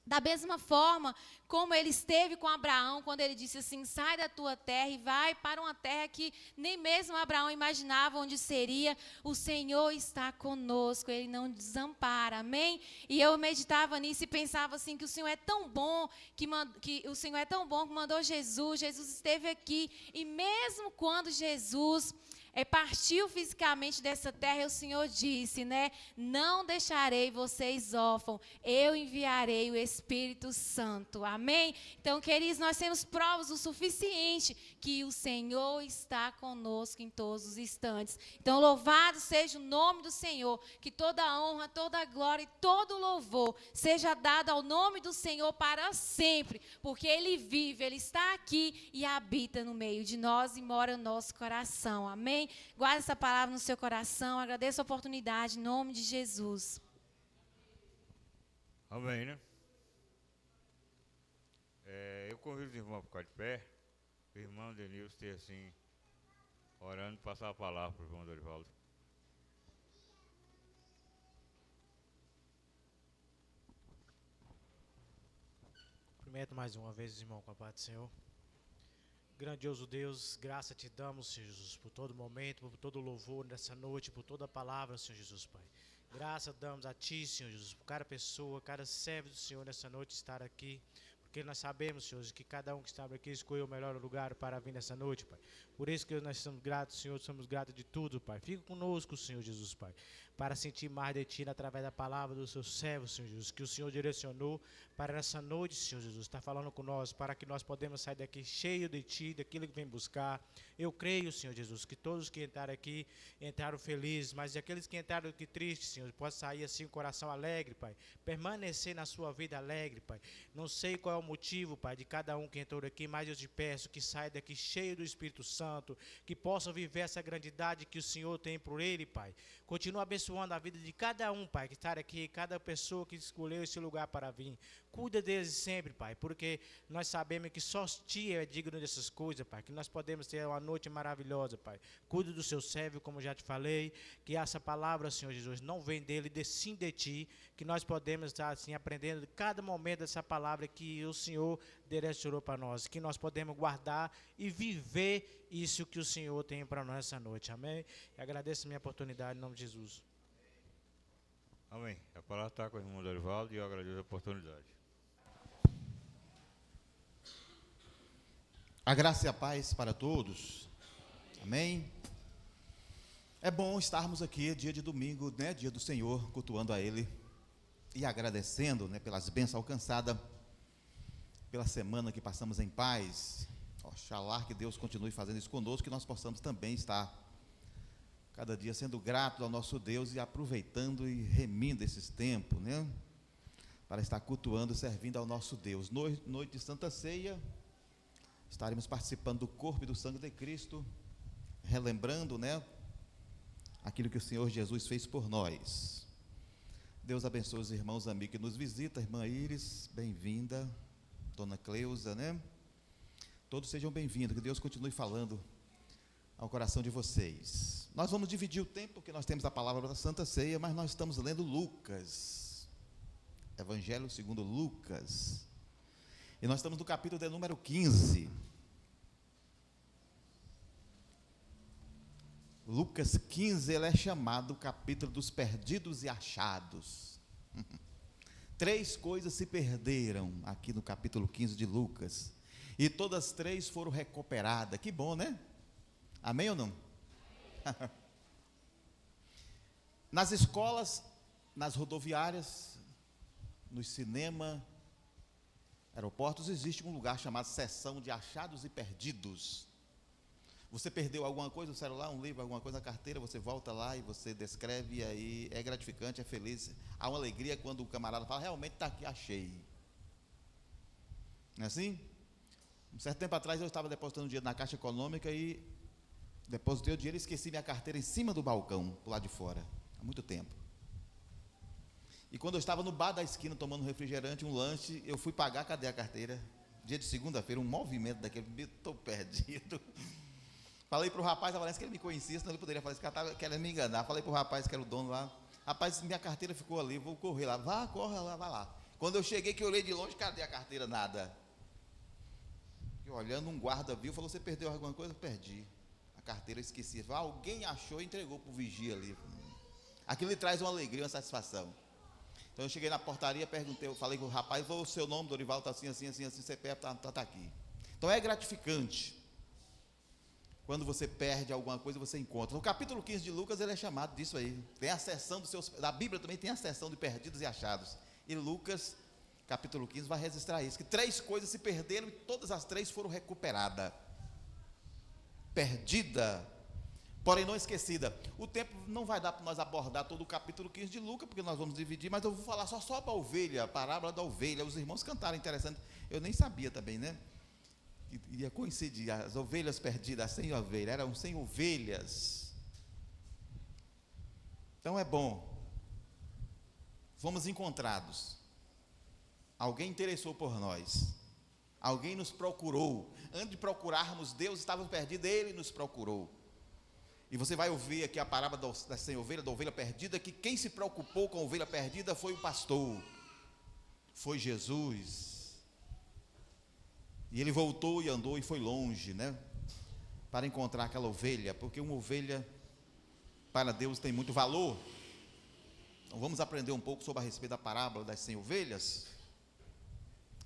Speaker 15: da mesma forma como Ele esteve com Abraão, quando Ele disse assim: sai da tua terra e vai para uma terra que nem mesmo Abraão imaginava onde seria. O Senhor está conosco, Ele não desampara, amém? E eu meditava nisso e pensava assim, que o Senhor é tão bom, que mandou Jesus esteve aqui, e mesmo quando Jesus partiu fisicamente dessa terra, o Senhor disse, né? Não deixarei vocês órfãos, eu enviarei o Espírito Santo, amém? Então, queridos, nós temos provas o suficiente que o Senhor está conosco em todos os instantes. Então, louvado seja o nome do Senhor, que toda a honra, toda a glória e todo o louvor seja dado ao nome do Senhor para sempre, porque Ele vive, Ele está aqui e habita no meio de nós e mora no nosso coração, amém? Guarde essa palavra no seu coração. Agradeço a oportunidade em nome de Jesus.
Speaker 2: Amém, né? convido os irmãos a ficar de pé. O irmão Denilson esteja assim, orando e passar a palavra para o irmão Dorivaldo.
Speaker 11: Cumprimento mais uma vez, irmão, com a paz do Senhor. Grandioso Deus, graça te damos, Senhor Jesus, por todo momento, por todo louvor nessa noite, por toda a palavra, Senhor Jesus, Pai. Graça damos a Ti, Senhor Jesus, por cada pessoa, cada servo do Senhor nessa noite estar aqui, porque nós sabemos, Senhor, que cada um que está aqui escolheu o melhor lugar para vir nessa noite, Pai. Por isso que nós somos gratos, Senhor, somos gratos de tudo, Pai. Fica conosco, Senhor Jesus, Pai, para sentir mais de Ti através da palavra do Seu servo, Senhor Jesus, que o Senhor direcionou para essa noite, Senhor Jesus, está falando com nós, para que nós podemos sair daqui cheio de Ti, daquilo que vem buscar. Eu creio, Senhor Jesus, que todos que entraram aqui, entraram felizes, mas aqueles que entraram aqui tristes, Senhor, possam sair assim, com o coração alegre, Pai, permanecer na sua vida alegre, Pai. Não sei qual é o motivo, Pai, de cada um que entrou aqui, mas eu te peço que saia daqui cheio do Espírito Santo, que possa viver essa grandidade que o Senhor tem por ele, Pai. Continua abençoando a vida de cada um, Pai, que está aqui, cada pessoa que escolheu esse lugar para vir. Cuida deles sempre, Pai, porque nós sabemos que só Ti é digno dessas coisas, Pai, que nós podemos ter uma noite maravilhosa, Pai. Cuida do Seu servo, como já te falei, que essa palavra, Senhor Jesus, não vem dele, sim de Ti, que nós podemos estar assim aprendendo cada momento dessa palavra que o Senhor direcionou para nós, que nós podemos guardar e viver isso que o Senhor tem para nós essa noite, amém? E agradeço a minha oportunidade em nome de Jesus.
Speaker 2: Amém. A palavra está com o irmão Dorivaldo e eu agradeço a oportunidade.
Speaker 16: A graça e a paz para todos. Amém. É bom estarmos aqui, dia de domingo, né, dia do Senhor, cultuando a Ele e agradecendo, né, pelas bênçãos alcançadas, pela semana que passamos em paz. Oxalá que Deus continue fazendo isso conosco, que nós possamos também estar cada dia sendo gratos ao nosso Deus e aproveitando e remindo esses tempos, né, para estar cultuando e servindo ao nosso Deus. Noite de Santa Ceia, estaremos participando do corpo e do sangue de Cristo, relembrando, né, aquilo que o Senhor Jesus fez por nós. Deus abençoe os irmãos amigos que nos visitam. Irmã Iris, bem-vinda. Dona Cleusa, né? Todos sejam bem-vindos, que Deus continue falando ao coração de vocês. Nós vamos dividir o tempo, porque nós temos a palavra da Santa Ceia, mas nós estamos lendo Lucas, Evangelho segundo Lucas, e nós estamos no capítulo de número 15. Lucas 15, ele é chamado o capítulo dos perdidos e achados. 3 coisas se perderam aqui no capítulo 15 de Lucas, e todas 3 foram recuperadas. Que bom, né? Amém ou não? Nas escolas, nas rodoviárias, nos cinemas, aeroportos, existe um lugar chamado seção de achados e perdidos. Você perdeu alguma coisa, um celular, um livro, alguma coisa na carteira, você volta lá e você descreve, e aí é gratificante, é feliz. Há uma alegria quando o camarada fala, realmente está aqui, achei. Não é assim? Um certo tempo atrás eu estava depositando dinheiro na Caixa Econômica e depositei o dinheiro e esqueci minha carteira em cima do balcão, do lado de fora, há muito tempo. E quando eu estava no bar da esquina tomando um refrigerante, um lanche, eu fui pagar, cadê a carteira? Dia de segunda-feira, um movimento daquele, estou perdido. Falei para o rapaz, parece que ele me conhecia, senão ele poderia falar, esse cara estava querendo me enganar. Falei para o rapaz que era o dono lá, rapaz, minha carteira ficou ali, vou correr lá. Vá, corre lá, vai lá. Quando eu cheguei, que eu olhei de longe, cadê a carteira? Nada. E olhando, um guarda viu, falou, você perdeu alguma coisa? Eu perdi. A carteira eu esqueci. Alguém achou e entregou para o vigia ali. Aquilo lhe traz uma alegria, uma satisfação. Então eu cheguei na portaria, perguntei, eu falei com o rapaz, o seu nome, Dorival, está assim, assim, assim, assim, CPF está aqui. Então é gratificante. Quando você perde alguma coisa, você encontra. No capítulo 15 de Lucas, ele é chamado disso aí. Tem a seção dos seus... Da Bíblia também tem a seção de perdidos e achados. E Lucas, capítulo 15, vai registrar isso. Que 3 coisas se perderam e todas as 3 foram recuperadas. Perdida, porém não esquecida. O tempo não vai dar para nós abordar todo o capítulo 15 de Lucas, porque nós vamos dividir, mas eu vou falar só para a ovelha, a parábola da ovelha. Os irmãos cantaram, interessante. Eu nem sabia também, né? Ia coincidir, as ovelhas perdidas, sem ovelha, eram 100 ovelhas. Então é bom, fomos encontrados, alguém interessou por nós, Alguém nos procurou. Antes de procurarmos Deus, estávamos perdidos, Ele nos procurou. E você vai ouvir aqui a parábola da sem ovelha, da ovelha perdida, que quem se preocupou com a ovelha perdida foi o pastor, foi Jesus. E ele voltou e andou e foi longe, né? Para encontrar aquela ovelha, porque uma ovelha para Deus tem muito valor. Então vamos aprender um pouco sobre a respeito da parábola das 100 ovelhas.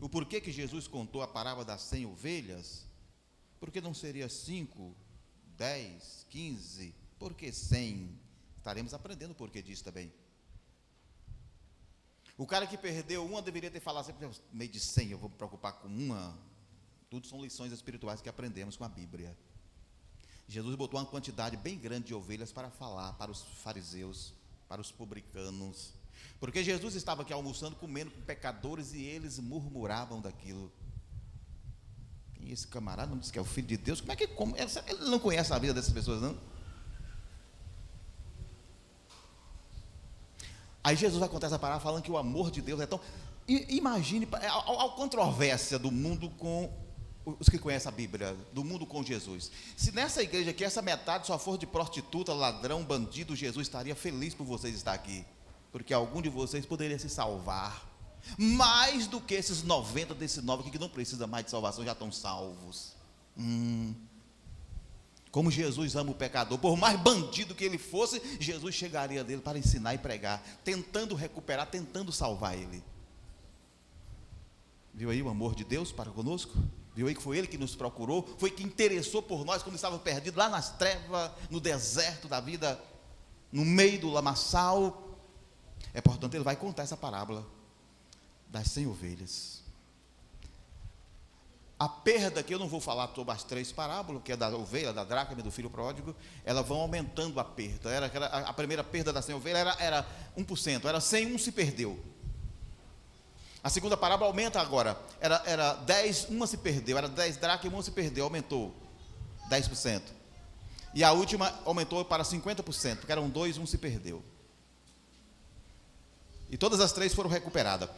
Speaker 16: O porquê que Jesus contou a parábola das 100 ovelhas? Porque não seria 5, 10, 15, por que 100? Estaremos aprendendo o porquê disso também. O cara que perdeu uma deveria ter falado sempre, meio de 100, eu vou me preocupar com uma. Tudo são lições espirituais que aprendemos com a Bíblia. Jesus botou uma quantidade bem grande de ovelhas para falar para os fariseus, para os publicanos, porque Jesus estava aqui almoçando, comendo com pecadores e eles murmuravam daquilo. Quem é esse camarada? Não diz que é o Filho de Deus? Como é que come? Ele não conhece a vida dessas pessoas, não? Aí Jesus vai contar essa parábola falando que o amor de Deus é tão... Imagine a controvérsia do mundo com os que conhecem a Bíblia, do mundo com Jesus. Se nessa igreja aqui, essa metade só for de prostituta, ladrão, bandido, Jesus estaria feliz por vocês estar aqui, porque algum de vocês poderia se salvar, mais do que esses 90 desses 9 aqui que não precisam mais de salvação, já estão salvos. Como Jesus ama o pecador, por mais bandido que ele fosse, Jesus chegaria dele para ensinar e pregar, tentando recuperar, tentando salvar ele. Viu aí o amor de Deus para conosco? Viu aí que foi Ele que nos procurou, foi que interessou por nós quando estávamos perdidos lá nas trevas, no deserto da vida, no meio do lamaçal. Portanto, Ele vai contar essa parábola das 100 ovelhas. A perda, que eu não vou falar sobre as 3 parábolas, que é da ovelha, da dracma e do filho pródigo, elas vão aumentando a perda. A primeira perda das 100 ovelhas era 1%, era 100, 1 se perdeu. A segunda parábola aumenta agora, era 10, uma se perdeu, era 10 dracmas e uma se perdeu, aumentou 10%. E a última aumentou para 50%, porque eram 2, um se perdeu. E todas as 3 foram recuperadas.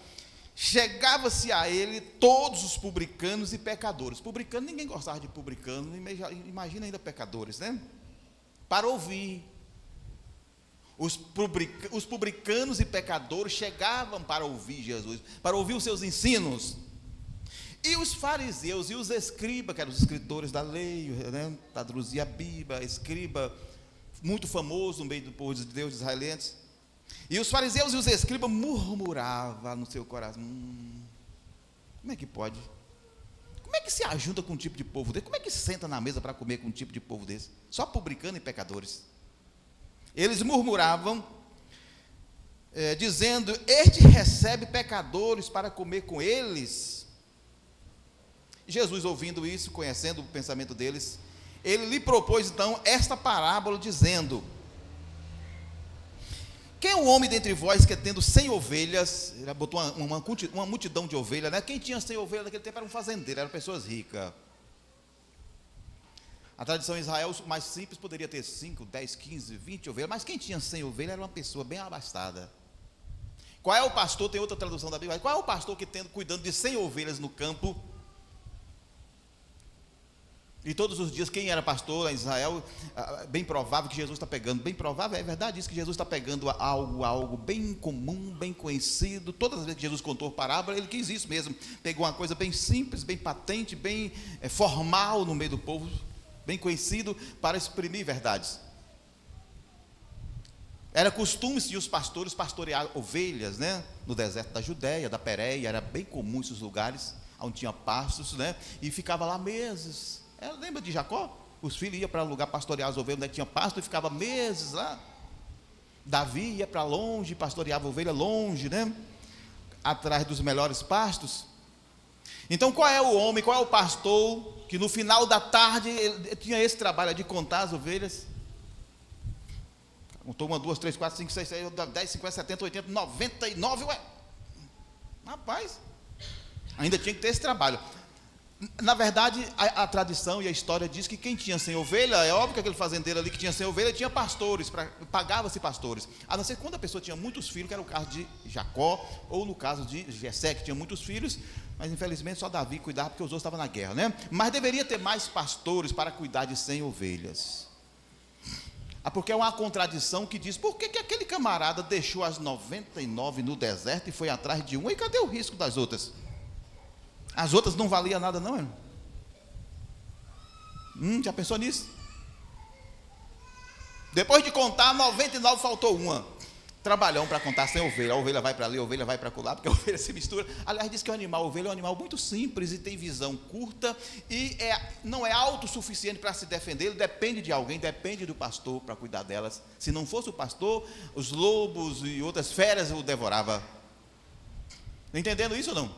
Speaker 16: Chegava-se a ele todos os publicanos e pecadores. Publicano, ninguém gostava de publicano, imagina ainda pecadores, né? Para ouvir. Os publicanos e pecadores chegavam para ouvir Jesus, para ouvir os seus ensinos. E os fariseus e os escribas, que eram os escritores da lei, né? Traduzia a Bíblia, escriba, muito famoso no meio do povo de Deus, israelenses. E os fariseus e os escribas murmuravam no seu coração: como é que pode? Como é que se ajunta com um tipo de povo desse? Como é que senta na mesa para comer com um tipo de povo desse? Só publicano e pecadores. Eles murmuravam, dizendo: este recebe pecadores para comer com eles. Jesus, ouvindo isso, conhecendo o pensamento deles, ele lhe propôs então esta parábola, dizendo: quem é o homem dentre vós que, tendo 100 ovelhas, ele botou uma multidão de ovelhas, né? Quem tinha 100 ovelhas naquele tempo era um fazendeiro, eram pessoas ricas. A tradição em Israel, o mais simples, poderia ter 5, 10, 15, 20 ovelhas, mas quem tinha 100 ovelhas era uma pessoa bem abastada. Qual é o pastor, tem outra tradução da Bíblia, qual é o pastor que cuidando de 100 ovelhas no campo, e todos os dias, quem era pastor em Israel, bem provável que Jesus está pegando, bem provável, é verdade isso, que Jesus está pegando algo bem comum, bem conhecido. Todas as vezes que Jesus contou parábola, ele quis isso mesmo, pegou uma coisa bem simples, bem patente, bem formal no meio do povo, bem conhecido, para exprimir verdades. Era costume-se de os pastores pastorear ovelhas, né? No deserto da Judéia, da Pérea, era bem comum esses lugares, onde tinha pastos, né? E ficava lá meses. Lembra de Jacó? Os filhos iam para um lugar pastorear as ovelhas, onde tinha pasto, e ficava meses lá. Davi ia para longe, pastoreava a ovelha longe, né? Atrás dos melhores pastos. Então, qual é o homem, qual é o pastor que no final da tarde ele tinha esse trabalho de contar as ovelhas? Contou 1, 2, 3, 4, 5, 6, 7, 10, 50, 70, 80, 99, ué. Rapaz, ainda tinha que ter esse trabalho. Na verdade, a tradição e a história diz que quem tinha 100 ovelhas, é óbvio que aquele fazendeiro ali que tinha 100 ovelhas, tinha pastores, pagava-se pastores. A não ser quando a pessoa tinha muitos filhos, que era o caso de Jacó, ou no caso de Jessé, que tinha muitos filhos, Mas infelizmente só Davi cuidava porque os outros estavam na guerra, né? Mas deveria ter mais pastores para cuidar de 100 ovelhas. Porque é uma contradição que diz, por que aquele camarada deixou as 99 no deserto e foi atrás de uma? E cadê o risco das outras? As outras não valiam nada não, irmão? Já pensou nisso? Depois de contar, 99 faltou uma. Trabalhão para contar 100 ovelhas. A ovelha vai para ali, a ovelha vai para lá, porque a ovelha se mistura. Aliás, diz que a ovelha é um animal muito simples e tem visão curta e não é autossuficiente para se defender. Ele depende de alguém, depende do pastor para cuidar delas. Se não fosse o pastor, os lobos e outras feras o devoravam. Entendendo isso ou não?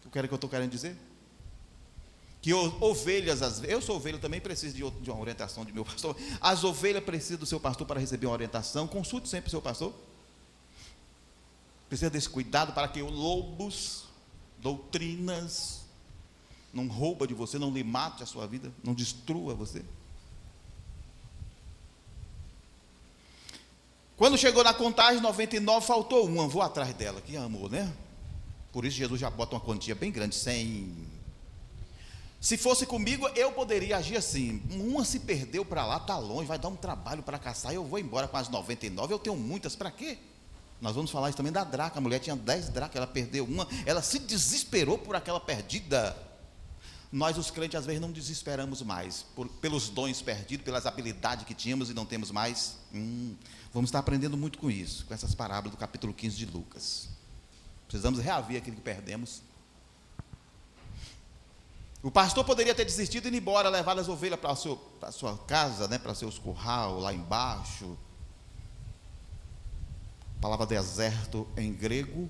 Speaker 16: O que eu estou querendo dizer? Que ovelhas, eu sou ovelha também, preciso de uma orientação de meu pastor. As ovelhas precisam do seu pastor para receber uma orientação. Consulte sempre o seu pastor. Precisa desse cuidado para que lobos, doutrinas, não rouba de você, não lhe mate a sua vida, não destrua você. Quando chegou na contagem, 99, faltou uma, vou atrás dela. Que amor, né? Por isso Jesus já bota uma quantia bem grande, 100. Se fosse comigo, eu poderia agir assim. Uma se perdeu para lá, está longe, vai dar um trabalho para caçar, eu vou embora com as 99, eu tenho muitas, para quê? Nós vamos falar isso também da draca, a mulher tinha 10 dracas, ela perdeu uma, ela se desesperou por aquela perdida. Nós os crentes às vezes não desesperamos mais, pelos dons perdidos, pelas habilidades que tínhamos e não temos mais. Vamos estar aprendendo muito com isso, com essas parábolas do capítulo 15 de Lucas. Precisamos reaver aquilo que perdemos. O pastor poderia ter desistido e ir embora, levar as ovelhas para a sua casa, né, para seus curral, lá embaixo. A palavra deserto em grego,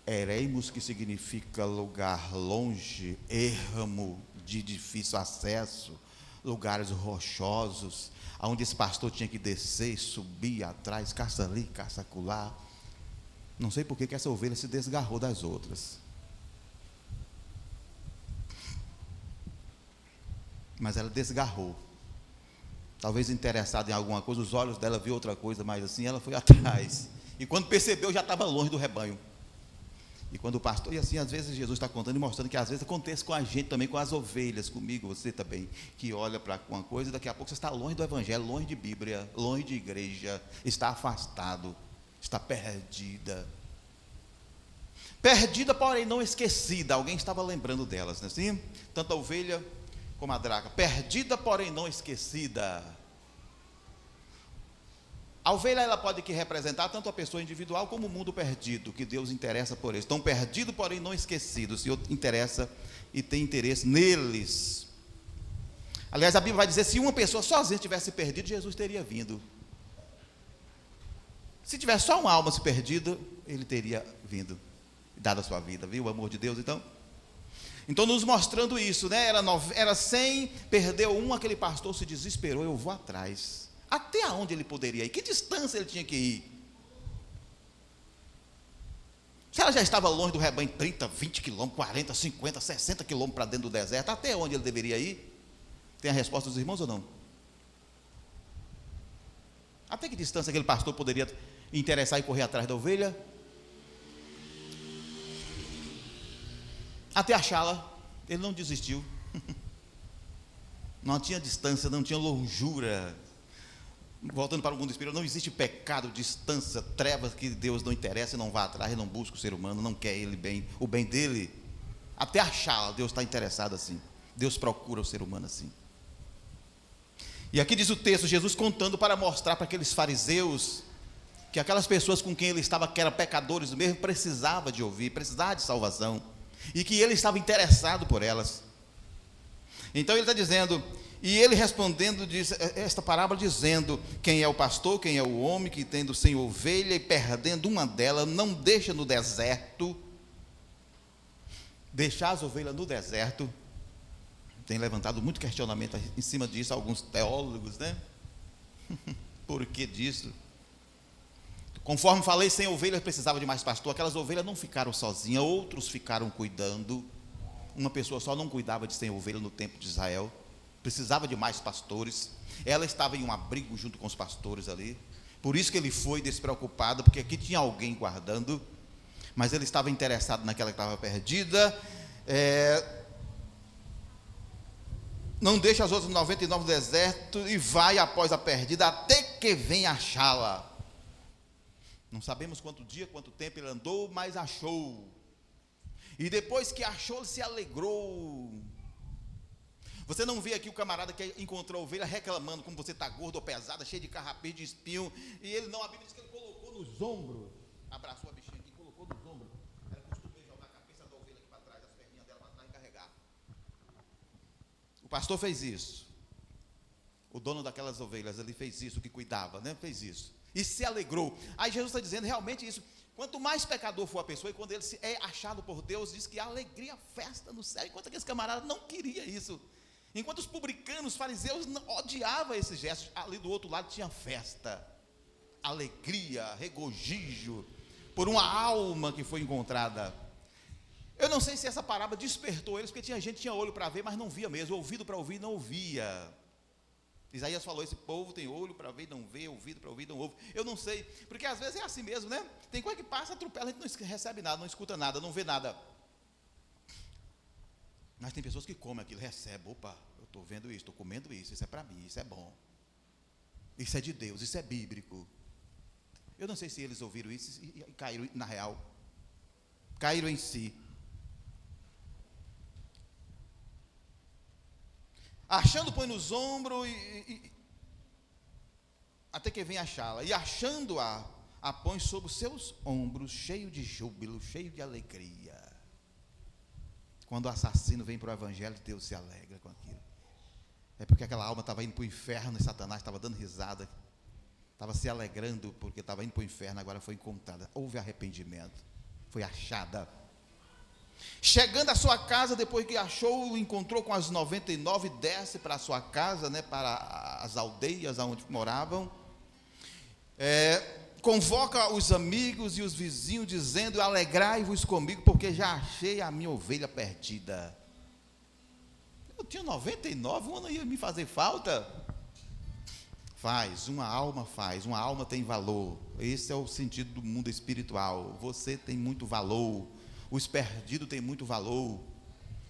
Speaker 16: ereimos, que significa lugar longe, ermo, de difícil acesso, lugares rochosos, onde esse pastor tinha que descer, subir atrás, caça ali, caça acolá. Não sei por que essa ovelha se desgarrou das outras. Mas ela desgarrou. Talvez interessada em alguma coisa, os olhos dela viu outra coisa, mas assim ela foi atrás. E quando percebeu, já estava longe do rebanho. E quando o pastor, e assim às vezes Jesus está contando e mostrando que às vezes acontece com a gente também, com as ovelhas, comigo, você também, que olha para uma coisa e daqui a pouco você está longe do evangelho, longe de Bíblia, longe de igreja, está afastado, está perdida. Perdida, porém não esquecida. Alguém estava lembrando delas, não é assim? Tanto a ovelha como a draca, perdida, porém não esquecida. A ovelha, ela pode aqui representar tanto a pessoa individual como o mundo perdido, que Deus interessa por eles. Estão perdidos, porém não esquecidos. O Senhor interessa e tem interesse neles. Aliás, a Bíblia vai dizer, se uma pessoa sozinha tivesse perdido, Jesus teria vindo. Se tivesse só uma alma se perdida, ele teria vindo, dado a sua vida, viu o amor de Deus então? Então, nos mostrando isso, né? Era 100, perdeu um, aquele pastor se desesperou, eu vou atrás. Até onde ele poderia ir? Que distância ele tinha que ir? Se ela já estava longe do rebanho, 30, 20 quilômetros, 40, 50, 60 quilômetros para dentro do deserto, até onde ele deveria ir? Tem a resposta dos irmãos ou não? Até que distância aquele pastor poderia interessar e correr atrás da ovelha? Até achá-la. Ele não desistiu. Não tinha distância, não tinha longura. Voltando para o mundo espiritual, não existe pecado, distância, trevas que Deus não interessa e não vai atrás, não busca o ser humano, não quer ele bem, o bem dele. Até achá-la, Deus está interessado assim. Deus procura o ser humano assim. E aqui diz o texto, Jesus contando para mostrar para aqueles fariseus que aquelas pessoas com quem ele estava, que eram pecadores mesmo, precisava de ouvir, precisava de salvação. E que ele estava interessado por elas. Então ele está dizendo, e ele respondendo, diz esta parábola dizendo, quem é o pastor, quem é o homem que tendo sem ovelha e perdendo uma delas, não deixa no deserto. Deixar as ovelhas no deserto. Tem levantado muito questionamento em cima disso, alguns teólogos, né? Por que disso? Conforme falei, sem ovelhas precisava de mais pastor. Aquelas ovelhas não ficaram sozinhas, outros ficaram cuidando. Uma pessoa só não cuidava de 100 ovelhas no tempo de Israel. Precisava de mais pastores. Ela estava em um abrigo junto com os pastores ali. Por isso que ele foi despreocupado, porque aqui tinha alguém guardando. mas ele estava interessado naquela que estava perdida. Não deixa as outras 99 no deserto e vai após a perdida até que venha achá-la. Não sabemos quanto dia, quanto tempo ele andou, mas achou. E depois que achou, ele se alegrou. Você não vê aqui o camarada que encontrou a ovelha reclamando como você está gordo ou pesada, cheio de carrapeto, de espinho. E ele não, a Bíblia diz que ele colocou nos ombros. Abraçou a bichinha aqui, colocou nos ombros. Era costume jogar a cabeça da ovelha aqui para trás, as perninhas dela para trás e carregar. O pastor fez isso. O dono daquelas ovelhas, ele fez isso, o que cuidava, né? Fez isso. E se alegrou. Aí Jesus está dizendo realmente isso. Quanto mais pecador for a pessoa, e quando ele é achado por Deus, diz que há alegria, festa no céu. Enquanto aqueles camaradas não queriam isso. Enquanto os publicanos, os fariseus odiavam esse gesto, ali do outro lado tinha festa, alegria, regozijo, por uma alma que foi encontrada. Eu não sei se essa parábola despertou eles, porque tinha gente que tinha olho para ver, mas não via mesmo, ouvido para ouvir, não ouvia. Isaías falou, esse povo tem olho para ver e não vê, ouvido para ouvir e não ouve. Eu não sei, porque às vezes é assim mesmo, né? Tem coisa que passa, atropela, a gente não recebe nada, não escuta nada, não vê nada. Mas tem pessoas que comem aquilo, recebem, opa, eu estou vendo isso, estou comendo isso é para mim, isso é bom. Isso é de Deus, isso é bíblico. Eu não sei se eles ouviram isso e caíram na real. Caíram em si. Achando, põe nos ombros até que vem achá-la. E achando-a, a põe sobre os seus ombros, cheio de júbilo, cheio de alegria. Quando o assassino vem para o evangelho, Deus se alegra com aquilo. É porque aquela alma estava indo para o inferno e Satanás estava dando risada. Estava se alegrando porque estava indo para o inferno, agora foi encontrada. Houve arrependimento. Foi achada. Chegando à sua casa, depois que achou, encontrou com as 99, desce para a sua casa, né, para as aldeias onde moravam. Convoca os amigos e os vizinhos, dizendo, alegrai-vos comigo, porque já achei a minha ovelha perdida. Eu tinha 99, uma não ia me fazer falta. Uma alma tem valor. Esse é o sentido do mundo espiritual. Você tem muito valor, os perdidos têm muito valor.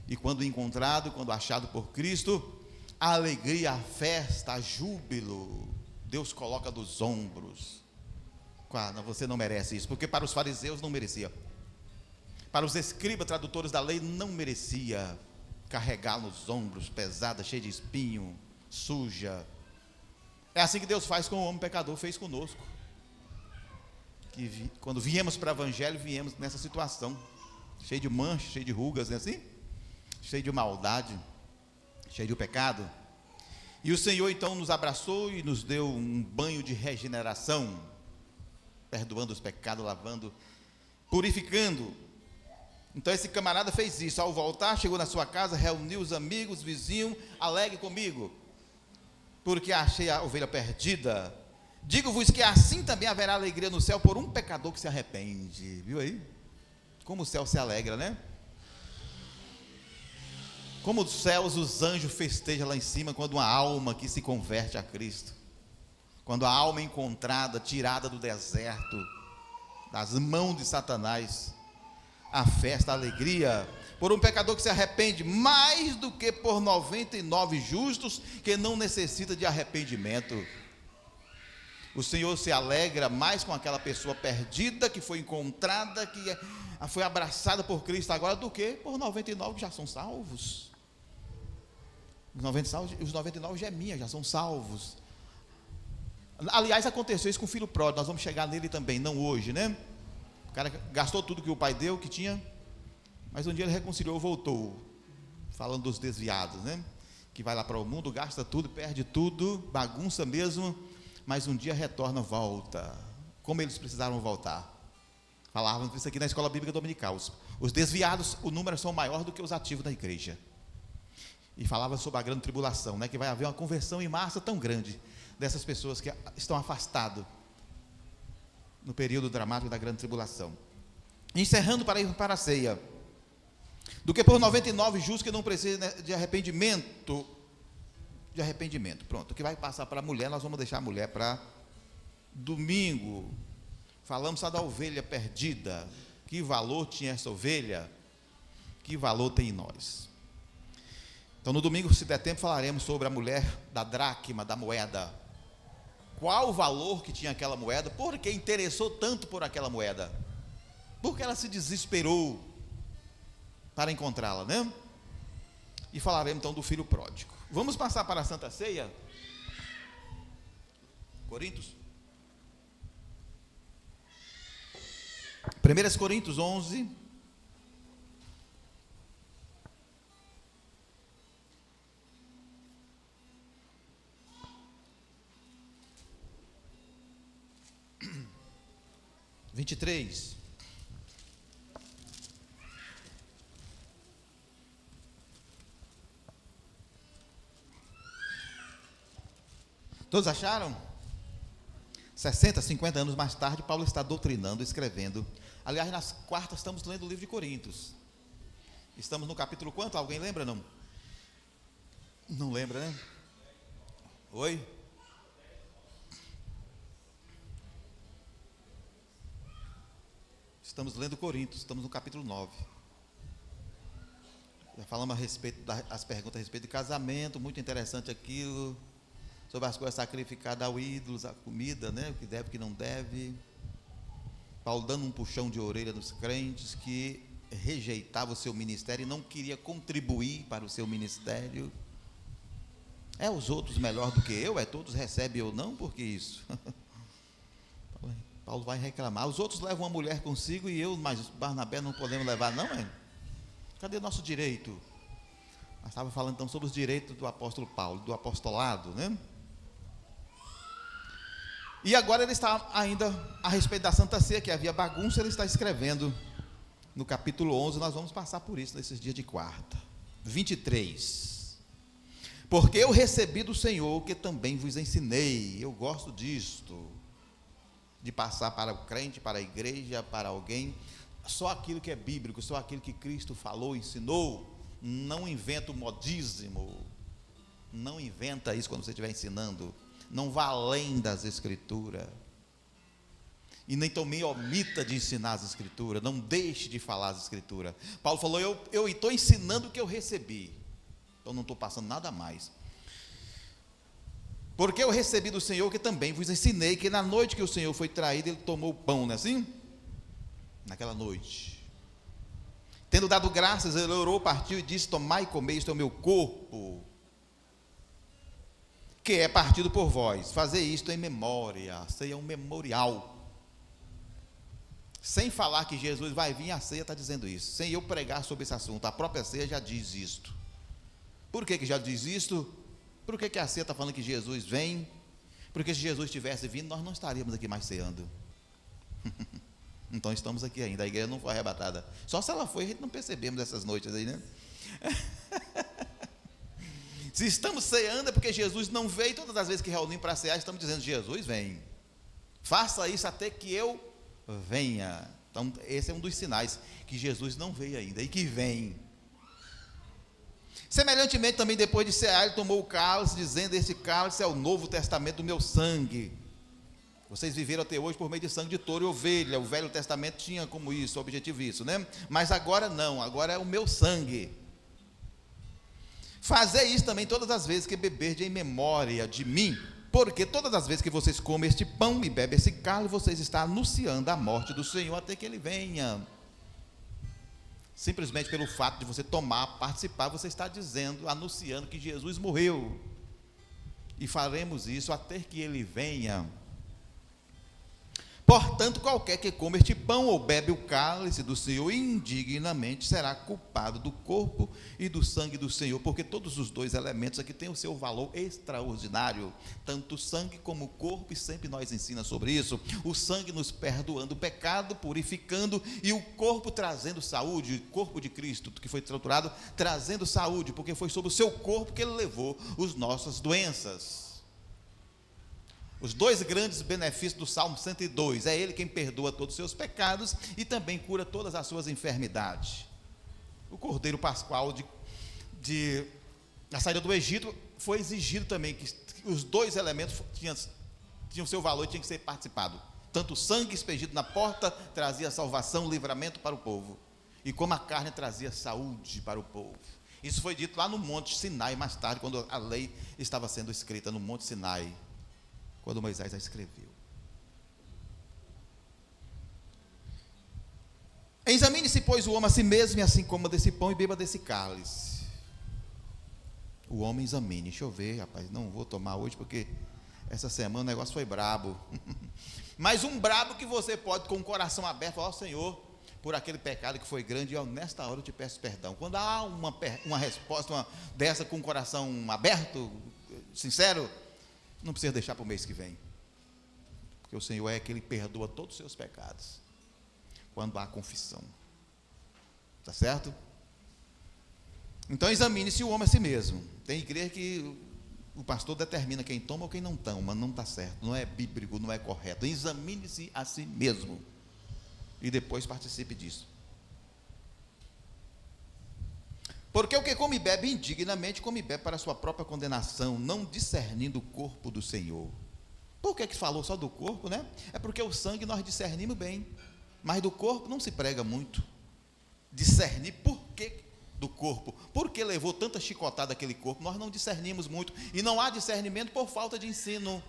Speaker 16: E quando encontrado, quando achado por Cristo, a alegria, a festa, a júbilo, Deus coloca dos ombros. Você não merece isso, porque para os fariseus não merecia. Para os escribas, tradutores da lei, não merecia carregar nos ombros, pesada, cheia de espinho, suja. É assim que Deus faz com o homem pecador, fez conosco. Quando viemos para o evangelho, viemos nessa situação, cheio de manchas, cheio de rugas, não é assim? Cheio de maldade, cheio de pecado. E o Senhor então nos abraçou e nos deu um banho de regeneração, perdoando os pecados, lavando, purificando. Então esse camarada fez isso. Ao voltar, chegou na sua casa, reuniu os amigos, vizinhos, alegre comigo, porque achei a ovelha perdida. Digo-vos que assim também haverá alegria no céu por um pecador que se arrepende. Viu aí? Como o céu se alegra, né? Como os céus, os anjos festejam lá em cima quando uma alma que se converte a Cristo. Quando a alma é encontrada, tirada do deserto, das mãos de Satanás, a festa, a alegria, por um pecador que se arrepende, mais do que por 99 justos, que não necessita de arrependimento. O Senhor se alegra mais com aquela pessoa perdida, que foi encontrada, que foi abraçada por Cristo agora, do que por 99 que já são salvos. Os 99 já é minha, já são salvos. Aliás, aconteceu isso com o filho pródigo, nós vamos chegar nele também, não hoje, né? O cara gastou tudo que o pai deu, que tinha, mas um dia ele reconciliou, voltou, falando dos desviados, né? Que vai lá para o mundo, gasta tudo, perde tudo, bagunça mesmo, mas um dia retorna, volta. Como eles precisaram voltar? Falávamos isso aqui na escola bíblica dominical. Os desviados, o número são maior do que os ativos da igreja. E falava sobre a grande tribulação, né? Que vai haver uma conversão em massa tão grande dessas pessoas que estão afastadas no período dramático da grande tribulação. Encerrando para ir para a ceia, do que por 99 justos que não precisam de arrependimento. Pronto, o que vai passar para a mulher, nós vamos deixar a mulher para domingo. Falamos só da ovelha perdida. Que valor tinha essa ovelha? Que valor tem em nós? Então, no domingo, se der tempo, falaremos sobre a mulher da dracma, da moeda. Qual o valor que tinha aquela moeda? Por que interessou tanto por aquela moeda? Porque ela se desesperou para encontrá-la, né? E falaremos então do filho pródigo. Vamos passar para a Santa Ceia? Coríntios? 1 Coríntios 11. Vinte e três. Todos acharam? 60, 50 anos mais tarde, Paulo está doutrinando, escrevendo. Aliás, nas quartas estamos lendo o livro de Coríntios. Estamos no capítulo quanto? Alguém lembra, não? Não lembra, né? Oi? Estamos lendo Coríntios, estamos no capítulo 9. Já falamos a respeito das perguntas a respeito de casamento, muito interessante aquilo, sobre as coisas sacrificadas ao ídolos, a comida, né? O que deve, o que não deve. Paulo dando um puxão de orelha nos crentes que rejeitavam o seu ministério e não queria contribuir para o seu ministério. É os outros melhor do que eu? É todos recebem ou não? Por que isso? Paulo vai reclamar. Os outros levam uma mulher consigo e eu, mas Barnabé, não podemos levar, não é? Cadê nosso direito? Nós estávamos falando então sobre os direitos do apóstolo Paulo, do apostolado, né? E agora ele está ainda a respeito da Santa Ceia, que havia bagunça, ele está escrevendo no capítulo 11, nós vamos passar por isso nesses dias de quarta. 23. Porque eu recebi do Senhor que também vos ensinei. Eu gosto disto, de passar para o crente, para a igreja, para alguém, só aquilo que é bíblico, só aquilo que Cristo falou, ensinou. Não inventa o modismo, não inventa isso quando você estiver ensinando, não vá além das escrituras, e nem também omita de ensinar as escrituras, não deixe de falar as escrituras. Paulo falou, eu estou ensinando o que eu recebi, então não estou passando nada mais. Porque eu recebi do Senhor que também vos ensinei, que na noite que o Senhor foi traído, ele tomou o pão, não é assim? Naquela noite, tendo dado graças, ele orou, partiu e disse, tomai e comei, isto é o meu corpo, que é partido por vós, fazer isto em memória. A ceia é um memorial, sem falar que Jesus vai vir, a ceia está dizendo isso, sem eu pregar sobre esse assunto, a própria ceia já diz isto. Por que já diz isto? Por que a ceia está falando que Jesus vem? Porque se Jesus tivesse vindo, nós não estaríamos aqui mais ceando. Então estamos aqui ainda, a igreja não foi arrebatada. Só se ela foi, a gente não percebemos essas noites aí, né? Se estamos ceando é porque Jesus não veio. Todas as vezes que reunimos para cear, estamos dizendo, Jesus vem, faça isso até que eu venha. Então esse é um dos sinais que Jesus não veio ainda e que vem. Semelhantemente também, depois de cear, ele tomou o cálice, dizendo, este cálice é o novo testamento do meu sangue. Vocês viveram até hoje por meio de sangue de touro e ovelha. O Velho Testamento tinha como isso, objetivo isso, né? Mas agora não, agora é o meu sangue. Fazei isso também todas as vezes que beberdes em memória de mim, porque todas as vezes que vocês comem este pão e bebem esse cálice, vocês estão anunciando a morte do Senhor até que ele venha. Simplesmente pelo fato de você tomar, participar, você está dizendo, anunciando que Jesus morreu. E faremos isso até que ele venha. Portanto, qualquer que come este pão ou bebe o cálice do Senhor indignamente será culpado do corpo e do sangue do Senhor, porque todos os dois elementos aqui têm o seu valor extraordinário, tanto o sangue como o corpo, e sempre nós ensina sobre isso. O sangue nos perdoando o pecado, purificando, e o corpo trazendo saúde, o corpo de Cristo, que foi estruturado, trazendo saúde, porque foi sobre o seu corpo que ele levou as nossas doenças. Os dois grandes benefícios do Salmo 102, é ele quem perdoa todos os seus pecados e também cura todas as suas enfermidades. O Cordeiro Pascual na saída do Egito foi exigido também que os dois elementos tinham seu valor e tinham que ser participado. Tanto o sangue expedido na porta trazia salvação, livramento para o povo, e como a carne trazia saúde para o povo. Isso foi dito lá no Monte Sinai, mais tarde, quando a lei estava sendo escrita no Monte Sinai, quando Moisés a escreveu. Examine-se, pois, o homem a si mesmo, e assim coma desse pão e beba desse cálice. O homem examine. Deixa eu ver, rapaz, não vou tomar hoje, porque essa semana o negócio foi brabo. Mas um brabo que você pode, com o coração aberto, falar: ó Senhor, por aquele pecado que foi grande, e nesta hora eu te peço perdão. Quando há uma resposta dessa com o coração aberto, sincero, não precisa deixar para o mês que vem, porque o Senhor é aquele que perdoa todos os seus pecados, quando há confissão. Está certo? Então examine-se o homem a si mesmo. Tem igreja que o pastor determina quem toma ou quem não toma, não está certo, não é bíblico, não é correto. Examine-se a si mesmo e depois participe disso. Porque o que come e bebe indignamente, come e bebe para a sua própria condenação, não discernindo o corpo do Senhor. Por que falou só do corpo, né? É porque o sangue nós discernimos bem, mas do corpo não se prega muito. Discernir por que do corpo, por que levou tanta chicotada aquele corpo, nós não discernimos muito, e não há discernimento por falta de ensino.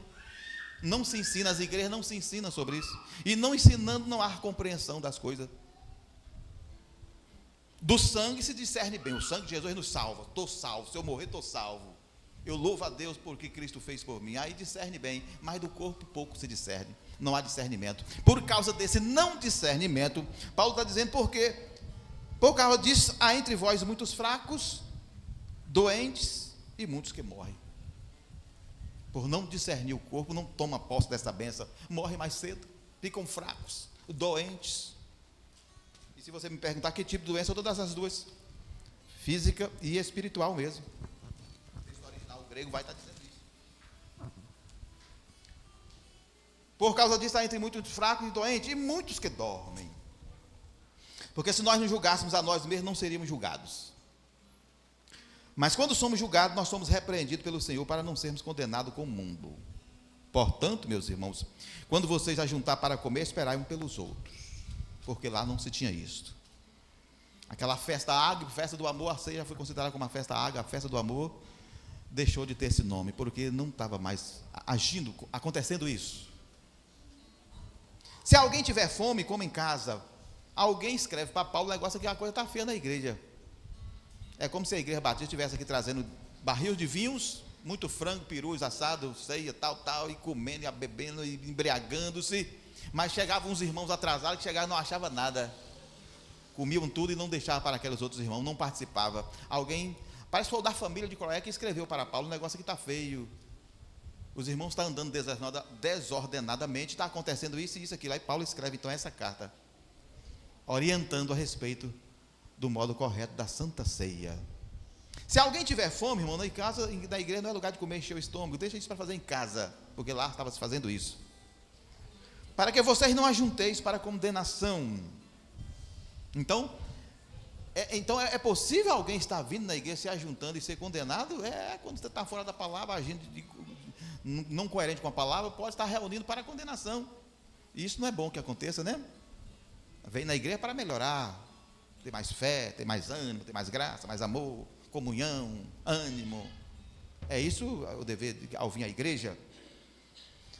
Speaker 16: Não se ensina, as igrejas não se ensinam sobre isso, e não ensinando não há compreensão das coisas. Do sangue se discerne bem, o sangue de Jesus nos salva, estou salvo, se eu morrer estou salvo, eu louvo a Deus por que Cristo fez por mim, aí discerne bem, mas do corpo pouco se discerne, não há discernimento. Por causa desse não discernimento, Paulo está dizendo: porque por causa disso há entre vós muitos fracos, doentes e muitos que morrem. Por não discernir o corpo, não toma posse dessa bênção, morrem mais cedo, ficam fracos, doentes. E se você me perguntar que tipo de doença, todas as duas, física e espiritual mesmo. O texto original grego vai estar dizendo isso. Por causa disso há entre muitos fracos e doentes e muitos que dormem. Porque se nós não julgássemos a nós mesmos, não seríamos julgados. Mas quando somos julgados, nós somos repreendidos pelo Senhor para não sermos condenados com o mundo. Portanto, meus irmãos, quando vocês ajuntar para comer, esperai um pelos outros, porque lá não se tinha isto. Aquela festa ágape, festa do amor, a ceia já foi considerada como uma festa ágape, a festa do amor, deixou de ter esse nome, porque não estava mais acontecendo isso. Se alguém tiver fome, coma em casa. Alguém escreve para Paulo, o negócio é que a coisa está feia na igreja. É como se a igreja batista estivesse aqui trazendo barril de vinhos, muito frango, perus, assado, ceia, tal, e comendo, e bebendo, e embriagando-se. Mas chegavam uns irmãos atrasados, que chegavam e não achavam nada. Comiam tudo e não deixavam para aqueles outros irmãos, não participavam. Alguém, parece que foi o da família de Cloé que escreveu para Paulo, o negócio aqui está feio. Os irmãos estão andando desordenadamente, está acontecendo isso e isso, aquilo. Aí Paulo escreve então essa carta, orientando a respeito do modo correto da Santa Ceia. Se alguém tiver fome, irmão, na igreja não é lugar de comer e encher o estômago, deixa isso para fazer em casa, porque lá estava se fazendo isso. Para que vocês não ajunteis para condenação. Então é possível alguém estar vindo na igreja, se ajuntando e ser condenado? Quando você está fora da palavra, agindo não coerente com a palavra, pode estar reunindo para condenação. E isso não é bom que aconteça, né? Vem na igreja para melhorar, ter mais fé, ter mais ânimo, ter mais graça, mais amor, comunhão, ânimo. É isso o dever ao vir à igreja.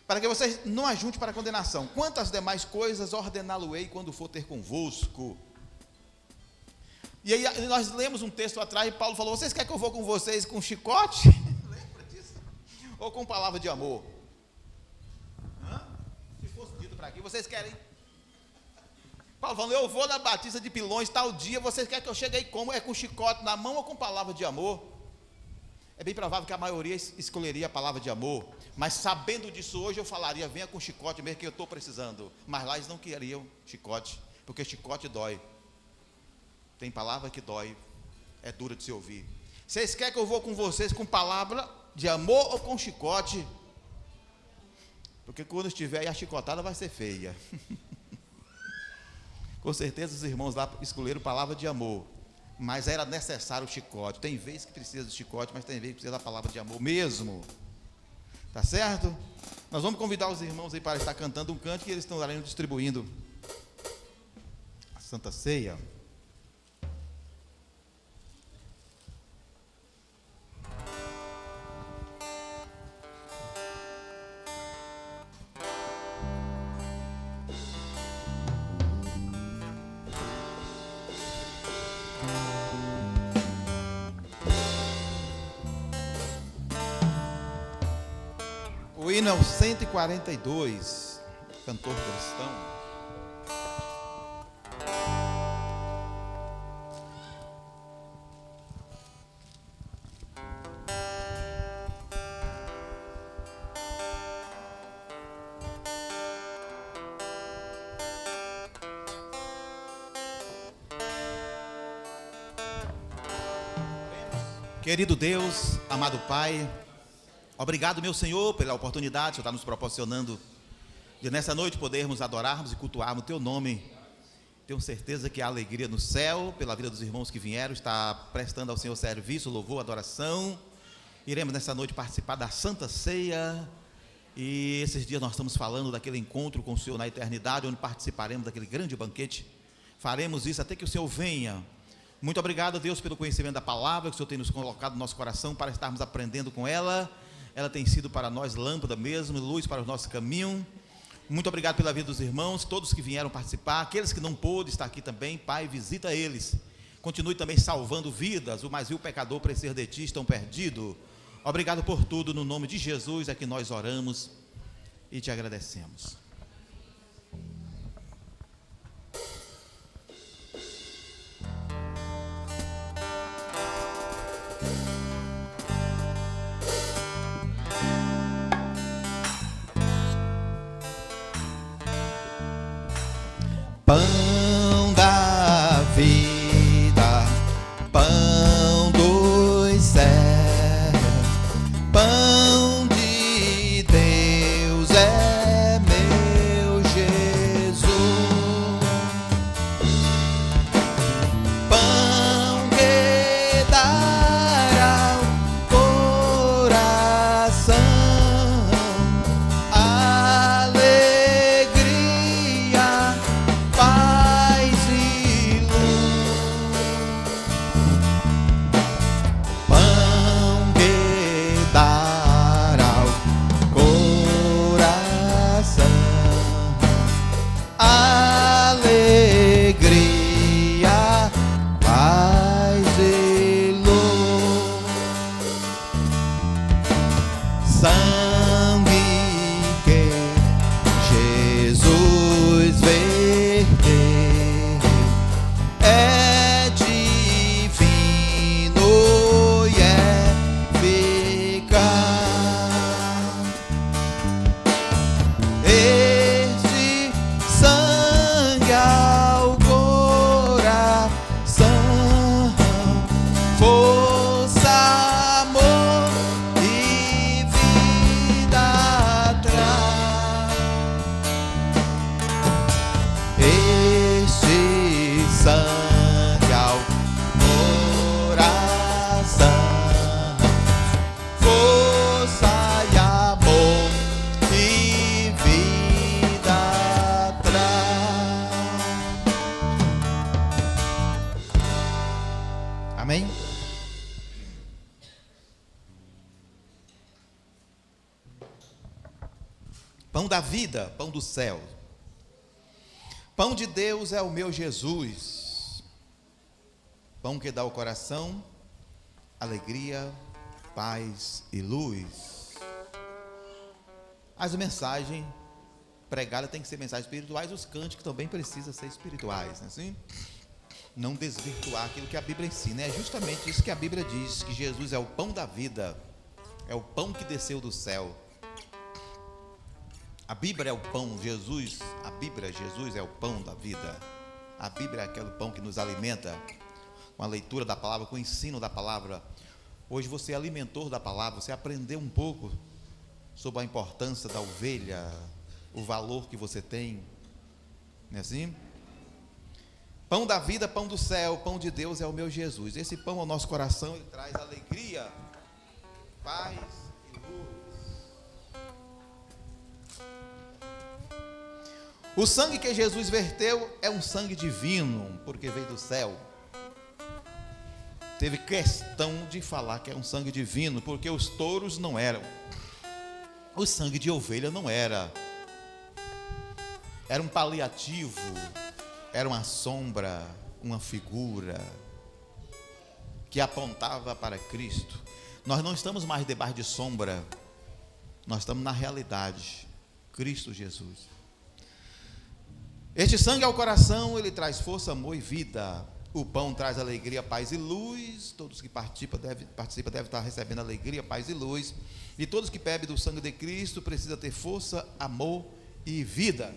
Speaker 16: Para que vocês não ajuntem para a condenação. Quantas demais coisas ordená-lo-ei quando for ter convosco? E aí nós lemos um texto atrás e Paulo falou: vocês querem que eu vou com vocês com chicote? Lembra disso? Ou com palavra de amor? Se fosse dito para aqui, vocês querem? Paulo falando: eu vou na Batista de Pilões tal dia, vocês querem que eu chegue aí como? É com chicote na mão ou com palavra de amor? É bem provável que a maioria escolheria a palavra de amor, mas sabendo disso hoje eu falaria: venha com chicote mesmo que eu estou precisando. Mas lá eles não queriam chicote, porque chicote dói. Tem palavra que dói, é dura de se ouvir. Vocês querem que eu vou com vocês com palavra de amor ou com chicote? Porque quando estiver aí a chicotada vai ser feia. Com certeza os irmãos lá escolheram palavra de amor, mas era necessário o chicote. Tem vezes que precisa de chicote, mas tem vezes que precisa da palavra de amor mesmo. Tá certo? Nós vamos convidar os irmãos aí para estar cantando um canto que eles estão distribuindo a Santa Ceia. O hino é o 142, cantor cristão. Querido Deus, amado Pai, obrigado, meu Senhor, pela oportunidade que o Senhor está nos proporcionando de nessa noite podermos adorarmos e cultuarmos o Teu nome. Tenho certeza que há alegria no céu pela vida dos irmãos que vieram, está prestando ao Senhor serviço, louvor, adoração. Iremos nessa noite participar da Santa Ceia. E esses dias nós estamos falando daquele encontro com o Senhor na eternidade, onde participaremos daquele grande banquete. Faremos isso até que o Senhor venha. Muito obrigado, Deus, pelo conhecimento da palavra que o Senhor tem nos colocado no nosso coração para estarmos aprendendo com ela. Ela tem sido para nós lâmpada mesmo, luz para o nosso caminho. Muito obrigado pela vida dos irmãos, todos que vieram participar, aqueles que não pôde estar aqui também. Pai, visita eles. Continue também salvando vidas. O mais vil pecador precisa de ti, estão perdidos. Obrigado por tudo, no nome de Jesus é que nós oramos e te agradecemos. Pão da vida, pão dos céus, pão de Deus é meu Jesus. Pão que dará ao coração alegria, paz e luz. Pão que dará ao coração alegria, paz e luz. Sangue que Jesus verteu é divino e eficaz. Este sangue ao coração, força, amor e vida traz. Este sangue ao coração, força e amor e vida traz. Amém? Pão da vida, pão do céu. Pão de Deus é o meu Jesus. Pão que dá ao coração alegria, paz e luz. As mensagens pregadas têm que ser mensagens espirituais, os cânticos também precisam ser espirituais, não é assim? Não desvirtuar aquilo que a Bíblia ensina. É justamente isso que a Bíblia diz, que Jesus é o pão da vida, é o pão que desceu do céu. A Bíblia é o pão, Jesus é o pão da vida. A Bíblia é aquele pão que nos alimenta com a leitura da palavra, com o ensino da palavra. Hoje você é alimentor da palavra, você aprendeu um pouco sobre a importância da ovelha, o valor que você tem, não é assim? Pão da vida, pão do céu, pão de Deus é o meu Jesus. Esse pão ao nosso coração, ele traz alegria, paz e luz. O sangue que Jesus verteu é um sangue divino, porque veio do céu. Teve questão de falar que é um sangue divino, porque os touros não eram. O sangue de ovelha não era. Era um paliativo, era uma sombra, uma figura que apontava para Cristo. Nós não estamos mais debaixo de sombra, nós estamos na realidade, Cristo Jesus. Este sangue ao coração, ele traz força, amor e vida. O pão traz alegria, paz e luz. Todos que participam devem estar recebendo alegria, paz e luz. E todos que bebem do sangue de Cristo precisam ter força, amor e vida.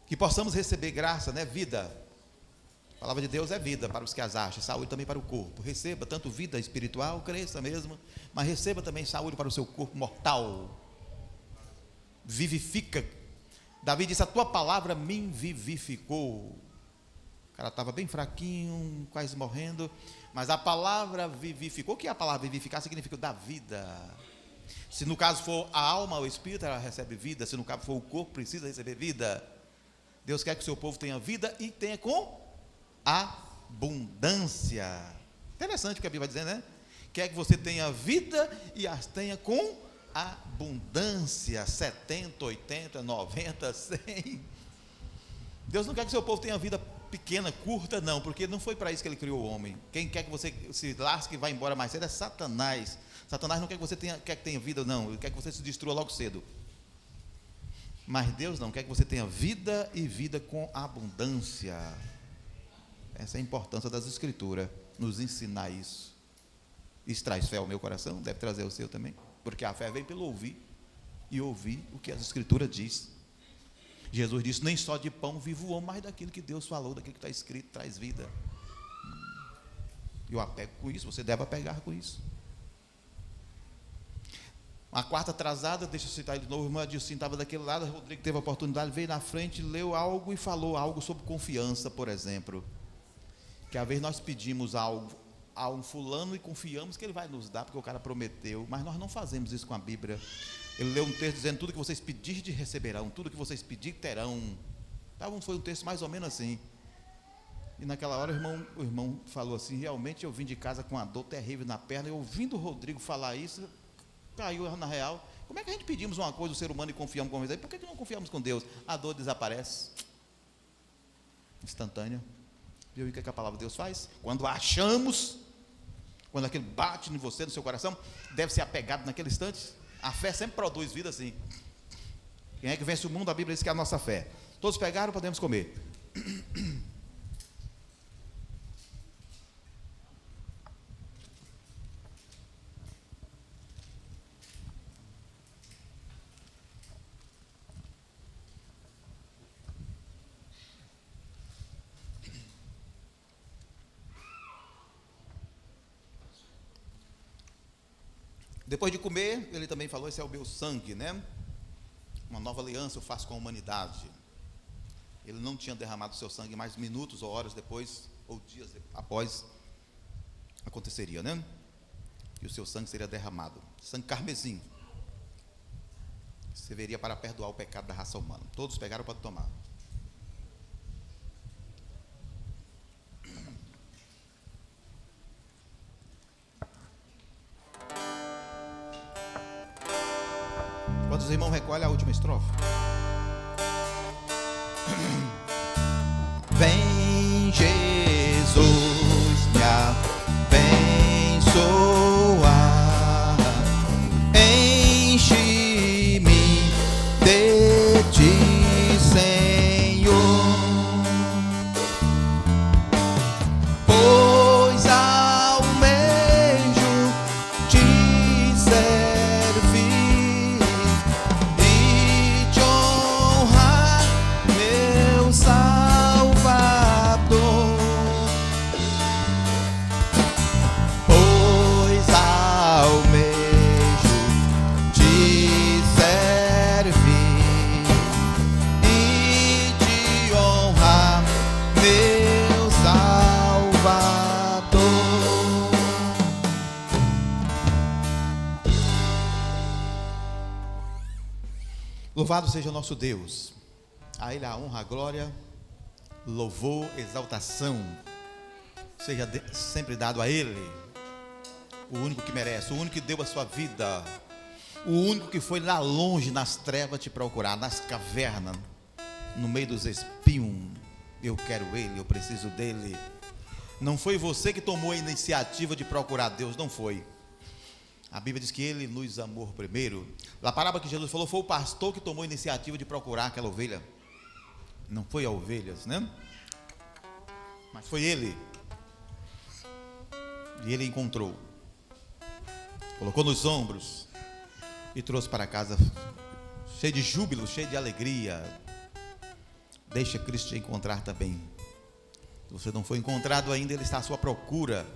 Speaker 16: Que possamos receber graça, né? Vida. A palavra de Deus é vida para os que as acham, saúde também para o corpo. Receba tanto vida espiritual, cresça mesmo, mas receba também saúde para o seu corpo mortal. Vivifica. Davi disse: a tua palavra me vivificou. O cara estava bem fraquinho, quase morrendo, mas a palavra vivificou. O que é a palavra vivificar? Significa dar vida. Se no caso for a alma ou o espírito, ela recebe vida. Se no caso for o corpo, precisa receber vida. Deus quer que o seu povo tenha vida e tenha com abundância. Interessante o que a Bíblia vai dizer, né? Quer que você tenha vida e as tenha com abundância. 70, 80, 90, 100. Deus não quer que o seu povo tenha vida pequena, curta, não, porque não foi para isso que ele criou o homem. Quem quer que você se lasque e vá embora mais cedo é Satanás. Satanás não quer que você quer que tenha vida, não. Ele quer que você se destrua logo cedo. Mas Deus não quer que você tenha vida e vida com abundância. Essa é a importância das Escrituras, nos ensinar isso. Isso traz fé ao meu coração, deve trazer o seu também, porque a fé vem pelo ouvir, e ouvir o que as Escrituras diz. Jesus disse: nem só de pão vive o homem, mas daquilo que Deus falou, daquilo que está escrito, traz vida. Eu apego com isso, você deve apegar com isso. A quarta atrasada, deixa eu citar ele de novo, o irmão Adilson estava daquele lado, o Rodrigo teve a oportunidade, veio na frente, leu algo e falou algo sobre confiança, por exemplo. Que às vezes nós pedimos algo a um fulano e confiamos que ele vai nos dar, porque o cara prometeu, mas nós não fazemos isso com a Bíblia. Ele leu um texto dizendo: tudo que vocês pedirem receberão, tudo que vocês pedirem terão. Então, foi um texto mais ou menos assim. E naquela hora o irmão falou assim: realmente eu vim de casa com uma dor terrível na perna, e ouvindo o Rodrigo falar isso, caiu na real. Como é que a gente pedimos uma coisa do ser humano e confiamos com Deus? Por que não confiamos com Deus? A dor desaparece. Instantânea. Viu o que a palavra de Deus faz? Quando achamos, quando aquilo bate em você, no seu coração, deve ser apegado naquele instante. A fé sempre produz vida assim. Quem é que vence o mundo? A Bíblia diz que é a nossa fé. Todos pegaram, podemos comer. Depois de comer, ele também falou: esse é o meu sangue, né? Uma nova aliança eu faço com a humanidade. Ele não tinha derramado o seu sangue, mais minutos ou horas depois, ou dias após, aconteceria, né? E o seu sangue seria derramado. Sangue carmesim. Serviria para perdoar o pecado da raça humana. Todos pegaram para tomar. Quando os irmãos recolhem a última estrofe. Vem Jesus me abençoar, enche-me de ti, Senhor, pois almejo te servir e te honrar, meu Louvado seja o nosso Deus. A Ele a honra, a glória, louvor, exaltação seja sempre dado a Ele, o único que merece, o único que deu a sua vida, o único que foi lá longe nas trevas te procurar, nas cavernas, no meio dos espinhos. Eu quero Ele, eu preciso dEle. Não foi você que tomou a iniciativa de procurar Deus, não foi. A Bíblia diz que Ele nos amou primeiro. A parábola que Jesus falou foi o pastor que tomou a iniciativa de procurar aquela ovelha. Não foi a ovelhas, né? Mas foi Ele. E Ele encontrou. Colocou nos ombros e trouxe para casa cheio de júbilo, cheio de alegria. Deixa Cristo te encontrar também. Se você não foi encontrado ainda, Ele está à sua procura.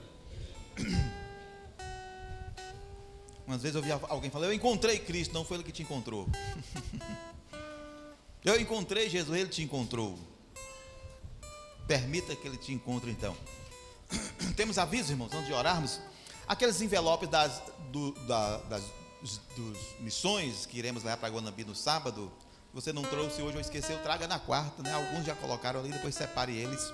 Speaker 16: Umas vezes eu ouvi alguém falar: eu encontrei Cristo. Não foi Ele que te encontrou. Eu encontrei Jesus, Ele te encontrou. Permita que Ele te encontre então. Temos aviso, irmãos, antes de orarmos. Aqueles envelopes das missões que iremos levar para Guanambi no sábado. Você não trouxe hoje ou esqueceu, traga na quarta, né? Alguns já colocaram ali, depois separe eles.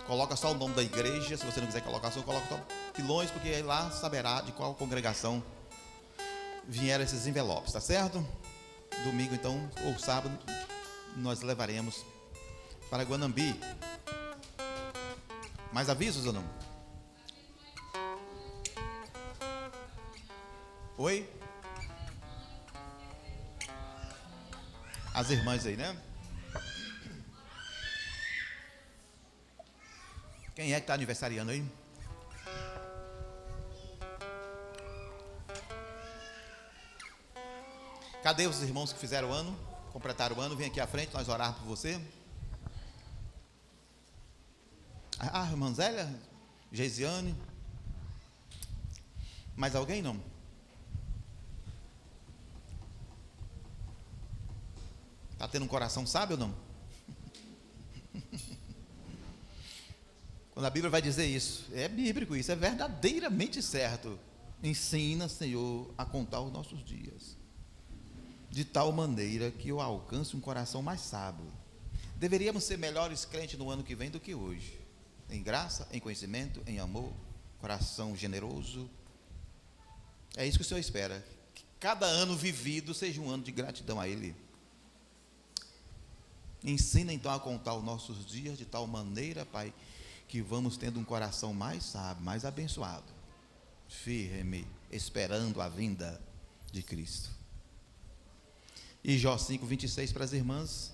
Speaker 16: Coloca só o nome da igreja. Se você não quiser colocar, só coloca só Pilões, porque aí lá saberá de qual congregação vieram esses envelopes, tá certo? Domingo então, ou sábado, nós levaremos para Guanambi. Mais avisos ou não? Oi? As irmãs aí, né? Quem é que está aniversariando aí? Cadê os irmãos que fizeram o ano? Completaram o ano? Vem aqui à frente, nós orarmos por você. Ah, irmã Zélia, Geisiane. Mais alguém não? Está tendo um coração sábio ou não? Quando a Bíblia vai dizer isso, é bíblico, isso é verdadeiramente certo. Ensina, Senhor, a contar os nossos dias, de tal maneira que eu alcance um coração mais sábio. Deveríamos ser melhores crentes no ano que vem do que hoje, em graça, em conhecimento, em amor, coração generoso. É isso que o Senhor espera, que cada ano vivido seja um ano de gratidão a Ele. Ensina então a contar os nossos dias de tal maneira, Pai, que vamos tendo um coração mais sábio, mais abençoado, firme, esperando a vinda de Cristo. E Jó 5:26 para as irmãs,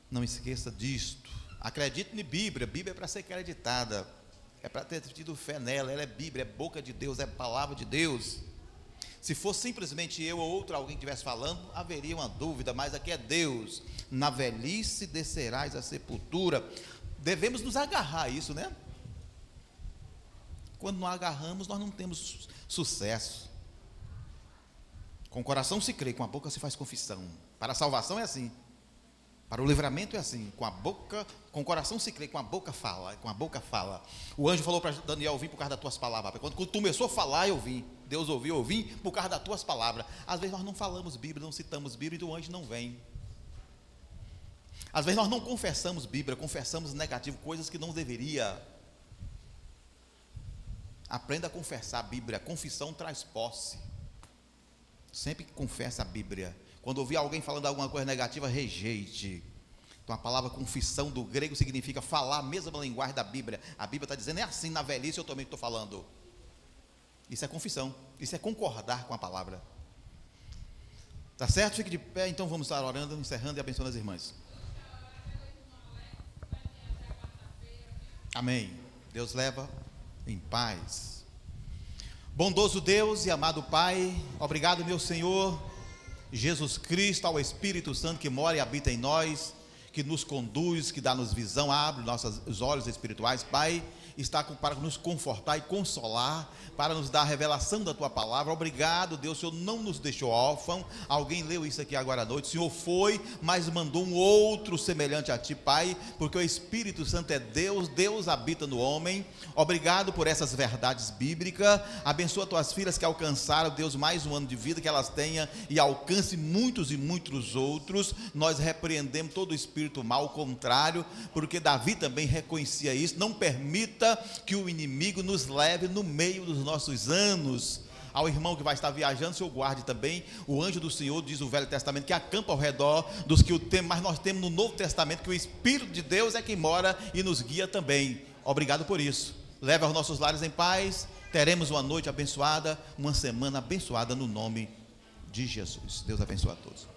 Speaker 16: não esqueça disto. Acredite em Bíblia, Bíblia é para ser acreditada, é para ter tido fé nela, ela é Bíblia, é boca de Deus, é palavra de Deus. Se fosse simplesmente eu ou outro alguém que estivesse falando, haveria uma dúvida, mas aqui é Deus. Na velhice descerás à sepultura. Devemos nos agarrar a isso, né? Quando não agarramos, nós não temos sucesso. Com o coração se crê, com a boca se faz confissão. Para a salvação é assim. Para o livramento é assim. Com a boca, com o coração se crê, com a boca fala. Com a boca fala. O anjo falou para Daniel: eu vim por causa das tuas palavras. Quando tu começou a falar, eu vim. Deus ouviu, eu vim por causa das tuas palavras. Às vezes nós não falamos Bíblia, não citamos Bíblia e o anjo não vem. Às vezes nós não confessamos Bíblia, confessamos negativo, coisas que não deveria. Aprenda a confessar a Bíblia. A confissão traz posse. Sempre que confessa a Bíblia. Quando ouvir alguém falando alguma coisa negativa, rejeite. Então a palavra confissão do grego significa falar a mesma linguagem da Bíblia. A Bíblia está dizendo, é assim na velhice, eu também estou falando. Isso é confissão, isso é concordar com a palavra. Tá certo? Fique de pé, então vamos estar orando, encerrando e abençoando as irmãs. Amém. Deus leva em paz. Bondoso Deus e amado Pai, obrigado, meu Senhor Jesus Cristo, ao Espírito Santo que mora e habita em nós, que nos conduz, que dá-nos visão, abre os olhos espirituais, Pai, está para nos confortar e consolar, para nos dar a revelação da Tua palavra. Obrigado, Deus, o Senhor não nos deixou órfão. Alguém leu isso aqui agora à noite. O Senhor foi, mas mandou um outro semelhante a Ti, Pai, porque o Espírito Santo é Deus, Deus habita no homem. Obrigado por essas verdades bíblicas. Abençoa Tuas filhas que alcançaram, Deus, mais um ano de vida, que elas tenham e alcance muitos e muitos outros. Nós repreendemos todo o espírito mal, o contrário, porque Davi também reconhecia isso. Não permita que o inimigo nos leve no meio dos nossos anos. Ao irmão que vai estar viajando, o Senhor guarde também. O anjo do Senhor, diz o Velho Testamento, que acampa ao redor dos que o temem, mas nós temos no Novo Testamento que o Espírito de Deus é quem mora e nos guia também. Obrigado por isso. Leve aos nossos lares em paz. Teremos uma noite abençoada, uma semana abençoada no nome de Jesus. Deus abençoe a todos.